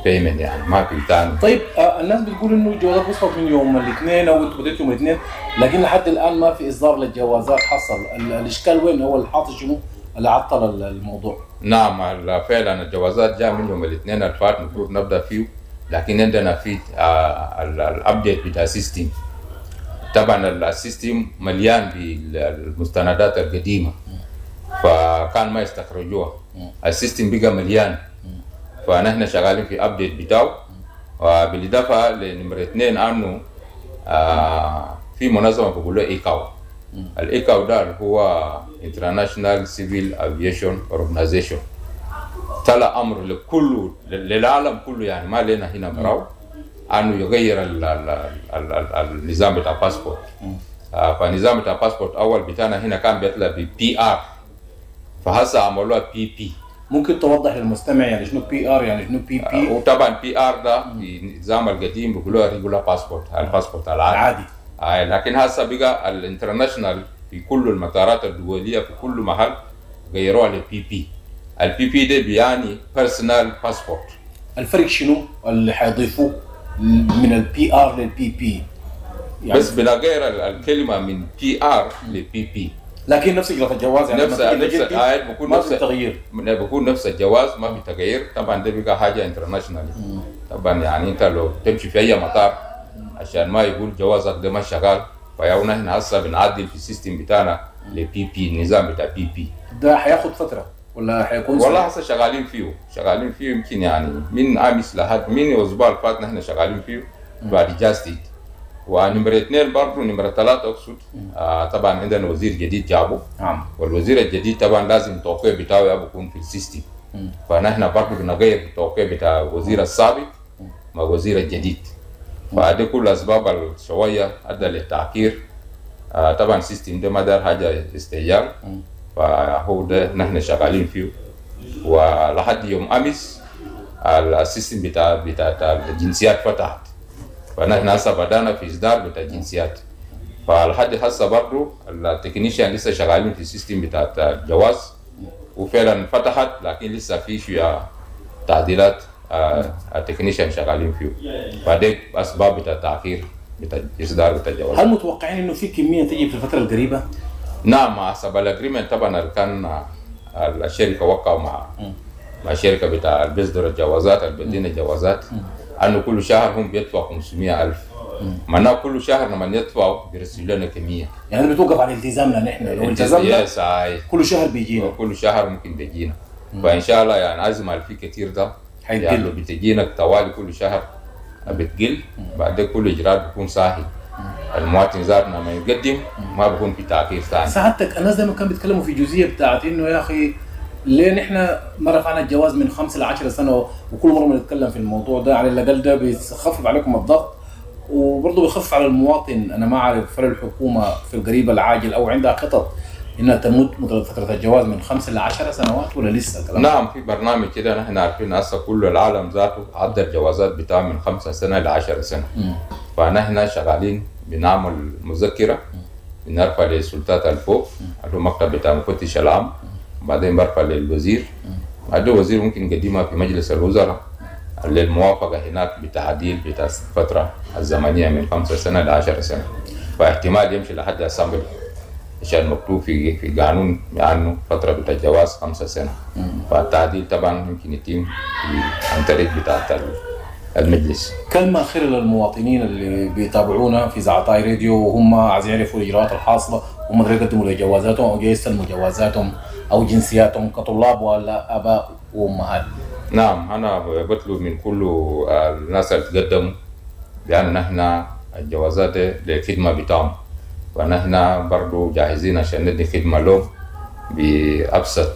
بيمنت يعني ما في ثاني. طيب الناس بتقول انه الجوازات وصلت من يوم الاثنين او انتوا بديتوا يوم الاثنين، لكن لحد الان ما في اصدار للجوازات حصل. الاشكال وين هو الحاصل شنو؟ اللي عطل الموضوع. نعم فعلا الجوازات جاء منهم الاثنين الفات المفروض نبدا فيه، لكن عندنا في الابديت بتاع السيستم. طبعا السيستم مليان بالمستندات القديمه فكان ما يستخرجوها. السيستم بقى مليان فنحن شغالين في ابديت بتاعه. وبالاضافه لنمره 2 انه في منظمه بيقولوا ايكاو. الايكاو ده هو International Civil Aviation Organization، طلع امر للعالم كله، يعني ما لنا هنا براو انه يغير النظام بتاع الباسبورت. فالنظام بتاع الباسبورت اول بتاعنا هنا كان بيطلع بي ار، فهسه عملوها بي. ممكن توضح للمستمع يعني شنو بي ار يعني شنو بي بي؟ وطبعا بي ار ده في النظام القديم بيقولوها ريجولار باسبورت، الباسبورت العادي. لكن هسه بقى الانترناشونال في كل المطارات الدوليه في كل محل غيروها للبي بي. البي بي ده بيعني بيرسونال باسبورت. الفرق شنو اللي حيضيفوه من البي ار للبي بي؟ يعني بس بنغير الكلمه من بي ار لبي بي، لكن نفس اجراءات الجواز يعني نفس بكون ما نفس في تغيير، بكون نفس الجواز ما في تغيير. طبعا ده بقى حاجه انترناشونال. طبعا يعني انت لو تمشي في اي مطار عشان ما يقول جوازك ده ما شغال، فياونا هنا هسه بنعدل في السيستم بتاعنا لبي بي، النظام بتاع بي بي. ده حياخد فتره ولا حيكون والله هسه شغالين فيه يمكن يعني من امس لحد من الاسبوع اللي فات نحن شغالين فيه بعد جاستيد. ونمرة 2 برضه نمرة 3 اقصد طبعا عندنا وزير جديد جابه. والوزير الجديد طبعا لازم التوقيع بتاعه يكون في السيستم. فنحن برضه بنغير التوقيع بتاع الوزير السابق مع الوزير الجديد. فهذه كل اسباب شويه ادى للتاخير. طبعا السيستم ده ما دار حاجه استعجال، فهو ده نحن شغالين فيه. ولحد يوم امس السيستم بتاع الجنسيات فتحت، فنحن هسه بدانا في اصدار بتاع الجنسيات. فلحد هسه برضه التكنيشيان لسه شغالين في السيستم بتاع الجواز، وفعلا فتحت لكن لسه في شويه تعديلات التكنيشيان شغالين فيه. فدي اسباب بتاع التاخير بتاع اصدار بتاع الجواز. هل متوقعين انه في كميه تجي في الفتره القريبه؟ نعم حسب الاجريمنت طبعا كان الشركه وقعوا مع شركه بتاع بيصدر الجوازات البدين الجوازات انه كل شهر هم بيدفعوا 500,000. معناه كل شهر لما يدفعوا بيرسلوا لنا كميه، يعني بتوقف على التزامنا نحن لو التزمنا كل شهر بيجينا، كل شهر ممكن بيجينا. فان شاء الله يعني عزم في كتير ده يعني بتجينا توالي كل شهر بتقل. بعد كل اجراء بيكون سهل، المواطن ذات لما يقدم ما بيكون في تاخير ثاني. سعادتك الناس دائما كانوا بيتكلموا في جزئيه بتاعت انه يا اخي ليه نحن ما رفعنا الجواز من 5 ل 10 سنه، وكل مره بنتكلم في الموضوع ده. على الاقل ده بيخفف عليكم الضغط وبرضه بيخفف على المواطن. انا ما اعرف هل الحكومه في القريب العاجل او عندها خطط انها تمد فتره الجواز من 5 ل 10 سنوات ولا لسه كلام؟ نعم في برنامج كده نحن عارفين هسه كل العالم ذاته عدى الجوازات بتاعه من 5 سنه ل 10 سنه. فنحن شغالين بنعمل مذكره بنرفع للسلطات الفوق اللي هو مكتب بتاع مفتش العام، بعدين برفع للوزير، بعدين الوزير ممكن يقدمها في مجلس الوزراء للموافقه هناك بتعديل بتاع الفتره الزمنيه من 5 سنه ل 10 سنه. فاحتمال يمشي لحد اسامبل عشان مكتوب في قانون عنه فتره بتاع الجواز 5 سنه. فالتعديل طبعا يمكن يتم عن طريق بتاعه المجلس. كلمه اخيره للمواطنين اللي بيتابعونا في زعطاي راديو وهم عايزين يعرفوا الاجراءات الحاصله وهم يقدموا لجوازاتهم او يستلموا جوازاتهم او جنسياتهم كطلاب ولا اباء وامهات. نعم انا بطلب من كل الناس اللي تقدموا بان نحن الجوازات للخدمه بتاعهم، ونحن برضو جاهزين عشان ندي خدمه لهم بابسط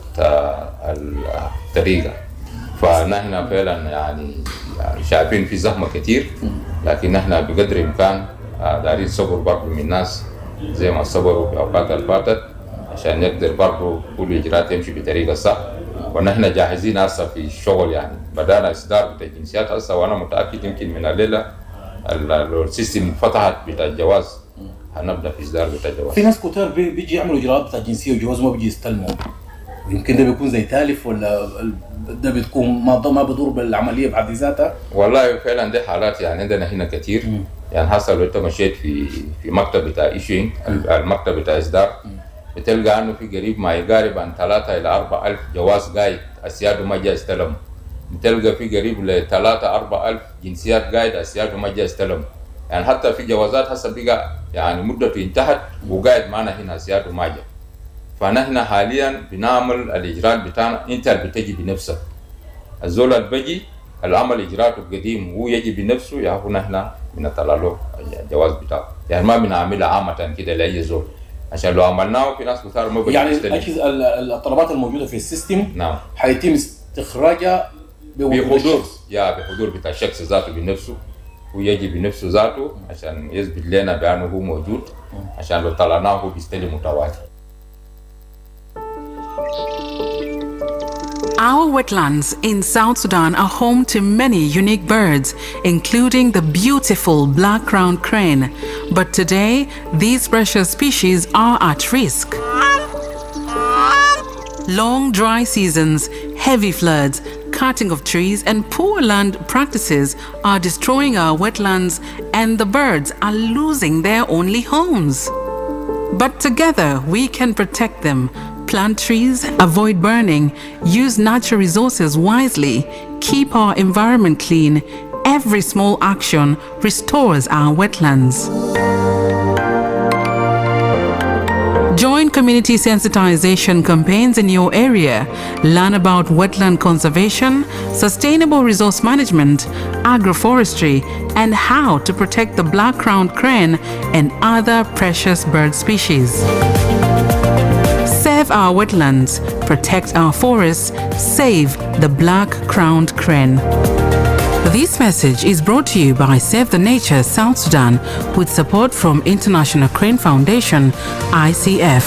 الطريقه. فنحن فعلا يعني شايفين في زحمه كتير، لكن نحن بقدر الامكان دارين صبر برضو من الناس زي ما صبروا في الاوقات اللي فاتت عشان نقدر برضو كل اجراءات يمشي بطريقه صح. ونحن جاهزين هسه في الشغل، يعني بدانا اصدار بتاع الجنسيات هسه، وانا متاكد يمكن من الليله السيستم فتحت بتاع الجواز هنبدا في اصدار بتاع الجواز. في ناس كتار بيجي يعملوا اجراءات بتاع الجنسيه وجواز ما بيجي يستلموا، يمكن ده بيكون زي تالف ولا ده بتكون ما بدور بالعمليه بحد ذاتها؟ والله فعلا دي حالات يعني عندنا هنا كتير. يعني حصل لو انت مشيت في مكتب بتاع ايشوينج المكتب بتاع اصدار بتلقى انه في قريب ما يقارب عن 3 إلى 4 ألف جواز قايد اسياده ما جاء استلم. بتلقى في قريب ل 3 4 ألف جنسيات قايد اسياده ما جاء استلم. يعني حتى في جوازات هسه بقى يعني مدته انتهت وقاعد معنا هنا اسياده ما جاء. فنحن حاليا بنعمل الاجراءات بتاعنا، انت اللي بتجي بنفسك. الزول اللي بيجي العمل اجراءاته القديم وهو يجي بنفسه ياخذ نحن بنطلع له الجواز بتاعه. يعني ما بنعملها عامه كده لاي زول، عشان لو عملناه في ناس كثار ما يعني الطلبات الموجوده في السيستم نعم حيتم استخراجها بحضور بتاع الشخص ذاته بنفسه، ويجي بنفسه ذاته عشان يثبت لنا بانه هو موجود، عشان لو طلعناه هو بيستلم متواتر. Our wetlands in South Sudan are home to many unique birds, including the beautiful black-crowned crane. But today, these precious species are at risk. Long dry seasons, heavy floods, cutting of trees and poor land practices are destroying our wetlands, and the birds are losing their only homes. But together, we can protect them. Plant trees, avoid burning, use natural resources wisely, keep our environment clean. Every small action restores our wetlands. Join community sensitization campaigns in your area. Learn about wetland conservation, sustainable resource management, agroforestry, and how to protect the black-crowned crane and other precious bird species. Save our wetlands, protect our forests, save the black-crowned crane. This message is brought to you by Save the Nature South Sudan with support from International Crane Foundation, ICF.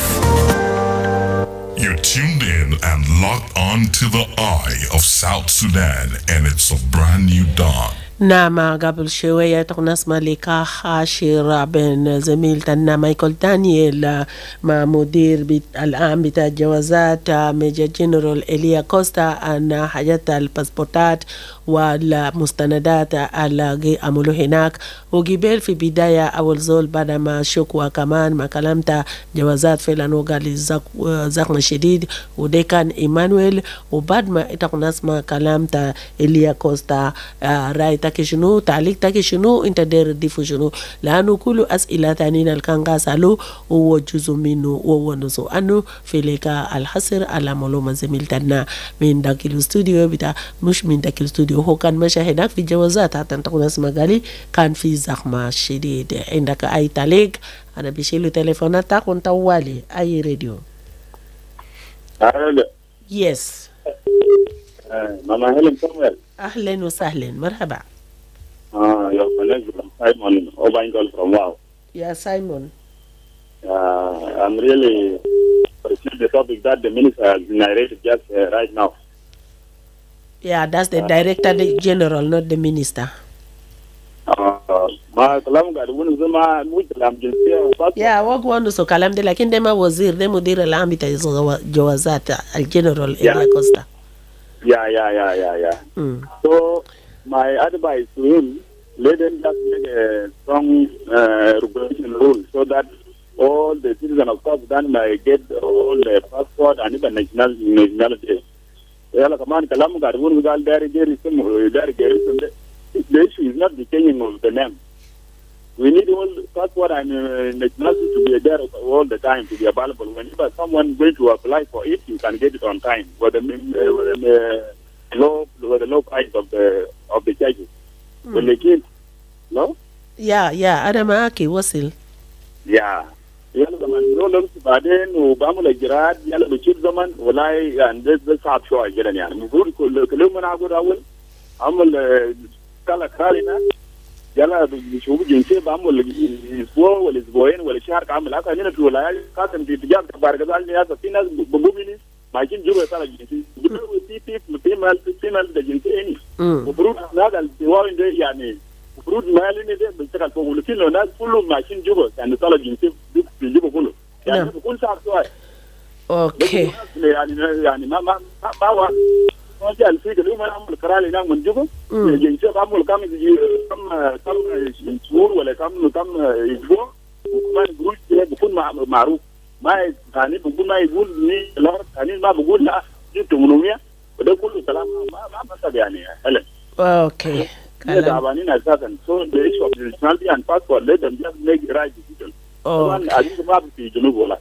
You're tuned in and locked on to the eye of South Sudan, and it's a brand new dawn. نعم قبل شوية نسمع لقاء عاشر بين زميلتنا مايكل دانييل مع مدير العام بتاع الجوازات ميجر جنرال إليا كوستا عن حاجات الباسبورتات والمستندات اللي عملوا هناك. وقبل في بداية أول زول بعد ما شكوى كمان ما كلمت جوازات فعلا وقال زخم شديد وده كان إيمانويل. وبعد ما نسمع كلمت إليا كوستا رايت شنو تعليق تاكي شنو انت داير تضيفوا شنو، لانه كل اسئله تانيين اللي كان قاسلوا هو جزء منه وهو نصو انه في لقاء الحصر على معلومه زميلتنا من داخل الاستوديو بتاع مش من داخل الاستوديو، هو كان ماشي هناك في جوازات حتى تكون اسمع قالي كان في زحمه شديد. عندك اي تعليق؟ انا بشيل تليفوناتك وانت طوالي اي راديو. يس ماما هيلن سامويل. اهلا وسهلا مرحبا. Your colleague Simon Obaingol from Wow. Yeah, Simon. I'm really appreciate the topic that the minister has narrated just right now. Yeah, that's the Director General, not the Minister. Yeah, wagwanu so kalam de lakini dema wazir de mudira la ambita jawazat al General Elia Costa. Yeah. So my advice to him, let them just make a strong regulation rule so that all the citizens of South Sudan may get all the passport and even nationality. The issue is not the changing of the name. We need all passport and nationality to be there all the time, to be available. Whenever someone going to apply for it, you can get it on time. With the low price of the charges. When they came, no? Yeah, أنا معاكي وصل. Yeah. يلا زمان نقول بعدين وبعمل إجراءات يلا بتشيل زمان ولا يعني ده صعب شوية جدا يعني المفروض كل يوم أنا أقول عمل كلا كارينا يلا بشوف جنسية بعمل أسبوع ولا أسبوعين ولا شهر كامل هذا هنا في ولايات خاصة في تجار كبار الناس في ناس بقومين ما يجين جوا كلا جنسية في مال ده جنسية المفروض هذا الدواء ده يعني المفروض ما لنا ده بنشتغل فوق ولكن لو الناس كلهم ماشيين جوا يعني طلع جنسية بيجيبوا كله يعني بكون صعب شوية. أوكي. يعني ما ما جاء الفكرة اليوم أنا أعمل قرار هنا من جوا جنسية بعمل كم شهور ولا كم أسبوع وكمان قروش بيكون معروف ما ثاني بقول ما يقول لي لا ثاني ما بقول لا دي 800 وده كله كلام ما مثل يعني هلا. اوكي. كلام تعبانين اساسا. So the issue of the nationality and passport let them just make the right decision. طبعا عايزين ما في جنوب ولا.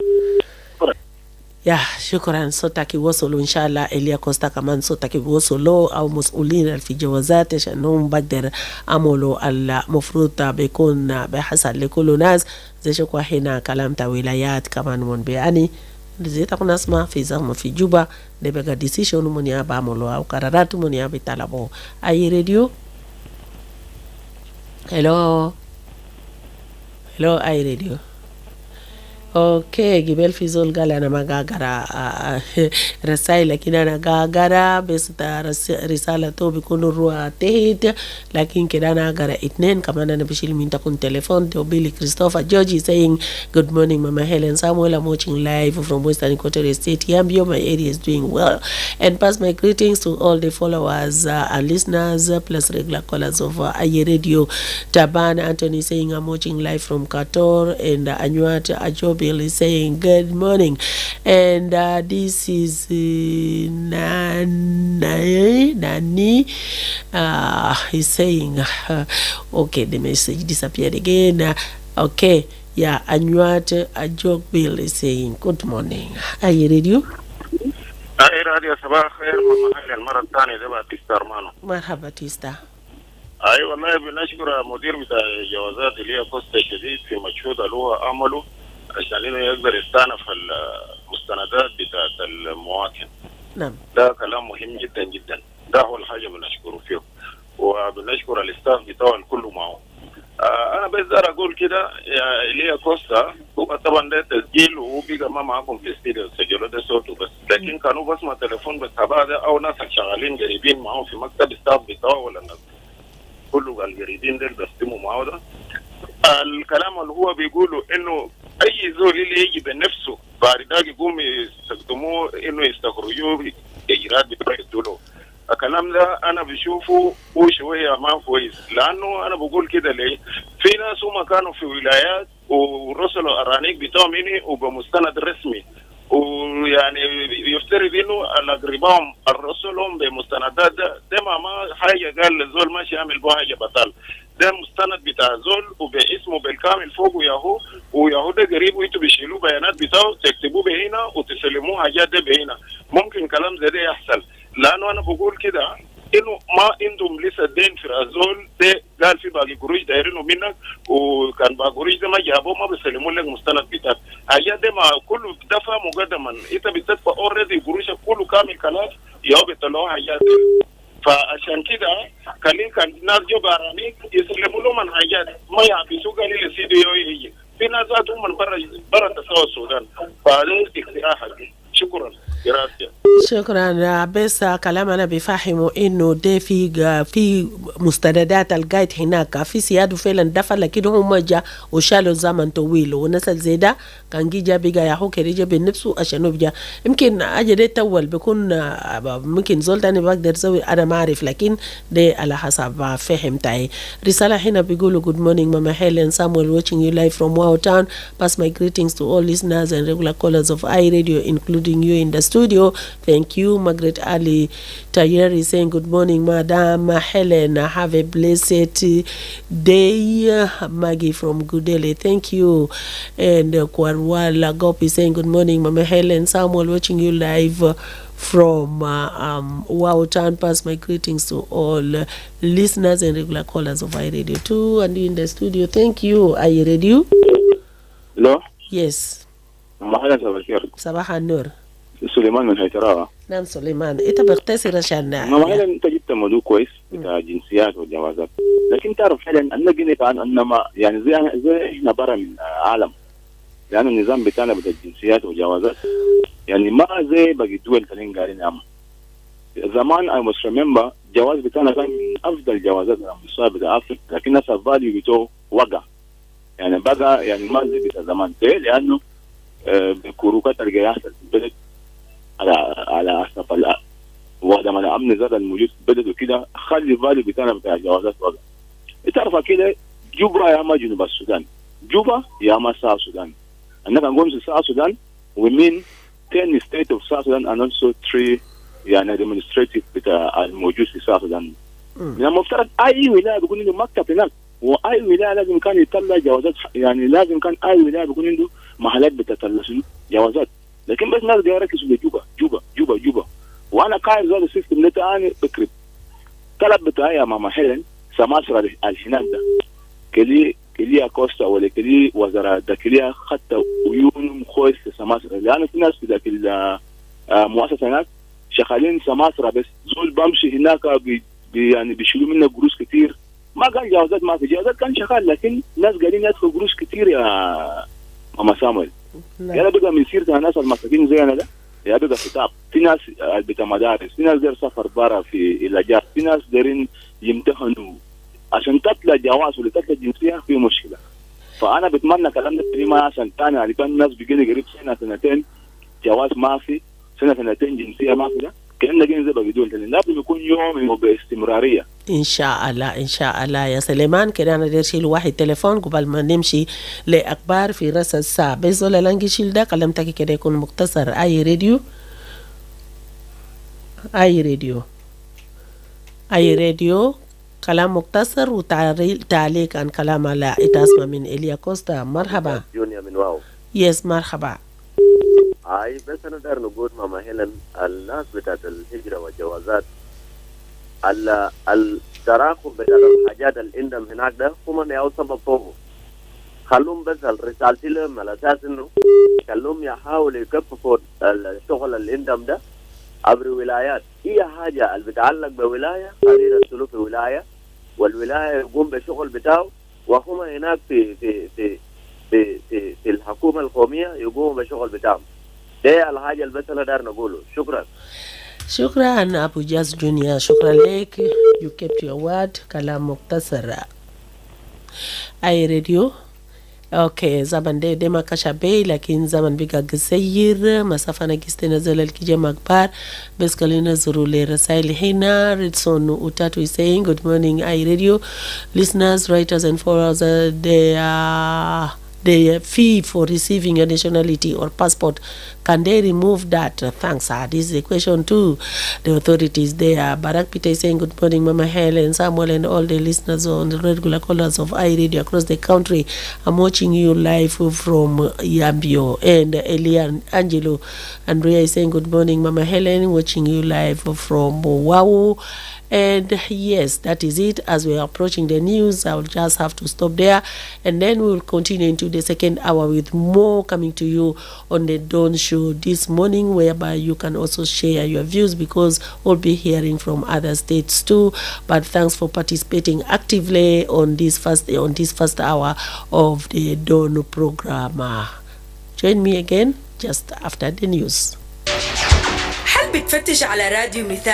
يا شكرا صوتك يوصلوا إن شاء الله إليا كوستا كمان صوتك يوصلوا أو مسؤولين في جوازات عشان بقدر عملوا المفروض بيكون بحصل لكل ناس زي شكوى هنا كلام ولايات كمان من بيعني زي تكون اسمع في زغم في جوبا دي بقى ديسيشن من يا بعملوا أو قرارات من يا بيطلبوا أي راديو. هلو أي راديو. اوكي قبل في زول قال انا ما قاقرا رسائل لكن انا قاقرا بس رسالة تو بيكون الروح تهت لكن كده انا قاقرا 2 كمان انا بشيل من تكون تليفون تو بيلي كريستوفر جورجي saying good morning Mama Hellen Samuel, I'm watching live from Western Equatorial State Yambio. My area is doing well and pass my greetings to all the followers and listeners plus regular callers of Aye Radio. Taban Anthony saying I'm watching live from Qatar and Anyuat Ajobi is saying good morning and this is Nani he's saying okay, the message disappeared again. Okay, yeah, Anyuat Ajobi is saying good morning. Are you ready? أي راديو صباح الخير ماما هيلن المرة الثانية ده بقى تيستا أرمانو. مرحبا تيستا. أي والله بنشكر مدير بتاع الجوازات اللي هي قصة شديد في مجهود اللي هو عمله عشان إنه يقدر يستأنف المستندات بتاعت المواطن. نعم. ده كلام مهم جدا جدا. ده هو الحاجة بنشكره فيه. وبنشكر الاستاف بتاعه كله معه. أنا بس دار أقول كده اللي هي قصة هو طبعا ده تسجيل وهو بيجا ما معكم في الاستديو سجلوا ده صوته بس لكن كانوا بس ما تليفون بس هذا أو ناس شغالين قريبين معهم في مكتب الاستاف بتاعه ولا الناس كله القريبين دول بيستموا معه ده. الكلام اللي هو بيقوله إنه أي زول اللي يجي بنفسه بعد ذلك يقوم يستخدموه إنه يستخرجوه إجراءات بتاعته. الكلام ده أنا بشوفه هو شوية ما كويس لأنه أنا بقول كده ليه في ناس هم كانوا في ولايات ورسلوا أرانيك بتاعهم هنا وبمستند رسمي ويعني يفترض إنه الأقرباء الرسلهم بمستندات ده ما حاجة قال الزول ماشي يعمل بها حاجة بطل ده مستند بتاع زول وباسمه بالكامل فوق وياهو ده قريب وانتوا بيشيلوا بيانات بتاعه تكتبوه بهنا وتسلموه حاجات ده بهنا ممكن كلام زي ده يحصل لانه انا بقول كده انه ما عندهم لسه دين في الزول ده قال في باقي قروش دايرينه منك وكان باقي قروش ده ما جابوه ما بيسلموا لك مستند بتاعك حاجات ده ما كله دفع مقدما انت بتدفع اوريدي قروشك كله كامل كلاس ياهو بيطلعوا حاجات فعشان كده كان ناس جو بارانيك يسلموا لهم من حاجات ما يعبسوا قال لي سيديو يجي في ناس ذاتهم من برا تسوى السودان فهذا اقتراح شكرا. شكرا بس كلامنا بيفهموا انه ده في مستندات القايد هناك في سيادة فعلا دفع لكن هم جا وشالوا زمن طويل ونسل زي ده كان جي جا بيجا ياهو كريجا بنفسه عشان يبجا يمكن اجي تول بيكون ممكن زول تاني بقدر زوي انا ما اعرف لكن ده على حسب فهم تاعي. رسالة هنا بيقولوا good morning Mama Hellen Samuel watching you live from Wow Town. Pass my greetings to all listeners and regular callers of Aye Radio including you in the studio. Thank you. Margaret Ali Tayeri saying good morning Madam Helen, have a blessed day. Maggie from Gudele, thank you. And Kwarwala Gopi saying good morning Mama Hellen Samuel watching you live from Wow Town. Pass my greetings to all listeners and regular callers of Aye Radio too and you in the studio. Thank you. Aye Radio. Hello. Yes. Mama Hellen Samuel. صباح النور. سليمان من هيتراها. نعم سليمان انت بتغتسل عشان ماما هلا انت جبت موضوع كويس بتاع جنسيات والجوازات لكن تعرف فعلا ان جينا كان انما يعني زي احنا برا من عالم لانه النظام بتاعنا بتاع الجنسيات والجوازات يعني ما زي باقي الدول اللي قاعدين نعمل زمان اي مست ريمبر الجواز بتاعنا كان من افضل الجوازات على مستوى بتاع افريقيا لكن ناس الفاليو بتاعه وقع يعني بقى يعني ما زي بتاع زمان ليه؟ لانه بكروكات اللي يحصل في البلد على اسف وهذا من الامن زاد الموجود في البلد وكده خلي بالي بتاعنا بتاع الجوازات وضع تعرف كده جوبا يا ما جنوب السودان جوبا يا ما ساعة السودان انك نقول في ساعة السودان we mean 10 states of South Sudan and also 3 يعني administrative بتاع الموجود في South Sudan. من المفترض اي ولايه بيكون عنده مكتب هناك، واي ولايه لازم كان يطلع جوازات، يعني لازم كان اي ولايه بيكون عنده محلات بتطلع جوازات، لكن بس الناس يركزوا بجوبا جوبا جوبا جوبا. وانا قاعد زول السيستم ده تاني بكرب طلب بتاعي يا ماما هيلن سماسرة الهناك ده كليا كوستا ولا كلي وزراء ده كليا خدت عيون خويس سماسرة، لأن في ناس في ذاك المؤسسة هناك شغالين سماسرة بس زول بمشي هناك يعني بيشيلوا منه قروش كتير. ما كان جوازات، ما في جوازات، كان شغال، لكن ناس قاعدين يدخل قروش كتير يا ماما سامويل. يلا بقى من سيرة الناس المساكين زي انا ده يا بقى خطاب. في ناس بتاع مدارس، في ناس داير سفر برا في العلاجات، في ناس دايرين يمتحنوا عشان تطلع جواز ولا تطلع جنسيه في مشكله. فانا بتمنى كلام ده ما عشان ثاني يعني كان الناس بيجي قريب سنه سنتين جواز ما في، سنه سنتين جنسيه ما في، ده كأننا جايين زي بدون لازم يكون يوم باستمراريه. ان شاء الله ان شاء الله يا سليمان. كده انا داير شيل واحد تليفون قبل ما نمشي لاخبار في راس الساعه. بس ولا لانجي شيل ده كلامتك كده يكون مختصر. اي راديو اي راديو كلام مختصر وتعليق عن كلام لا اسمع من إليا كوستا. مرحبا جونيا من واو. يس مرحبا. بس انا داير نقول ماما هيلن الناس بتاعت الهجره والجوازات التراكم بتاع الحاجات اللي عندهم هناك ده هم ياو سبب فوق. خلوهم بس رسالتي لهم على اساس انه خلوهم يحاولوا يكففوا الشغل اللي عندهم ده عبر ولايات. هي حاجه اللي بتتعلق بولايه خلينا يرسلوا في ولايه والولايه يقوم بالشغل بتاعه، وهم هناك في في في في في, في الحكومه القوميه يقوموا بالشغل بتاعهم. ده الحاجه اللي بس انا داير نقوله. شكرا أبو جاز جونيور، شكرا لك. you kept your word. كلام مختصر. أي راديو اوكي زمن ده ما كشبي، لكن زمن بقى قصير، مسافة نقصت نزل الكجمع كبار. بس خلينا نزوروا لرسائل هنا. ريتسون وتاتو is saying good morning I radio listeners, writers and followers. The fee for receiving a nationality or passport, can they remove that? Thanks. This is a question to the authorities there. Barak Peter is saying good morning Mama Hellen Samuel and all the listeners on the regular callers of iRadio across the country. I'm watching you live from Yambio. And Elian Angelo Andrea is saying good morning Mama Hellen, watching you live from Wow. And yes, that is it. As we are approaching the news, I will just have to stop there, and then we will continue into the second hour with more coming to you on the Dawn Show this morning, whereby you can also share your views, because we'll be hearing from other states too. But thanks for participating actively on this first hour of the Dawn program. Join me again just after the news. هل بتفتش على راديو مثال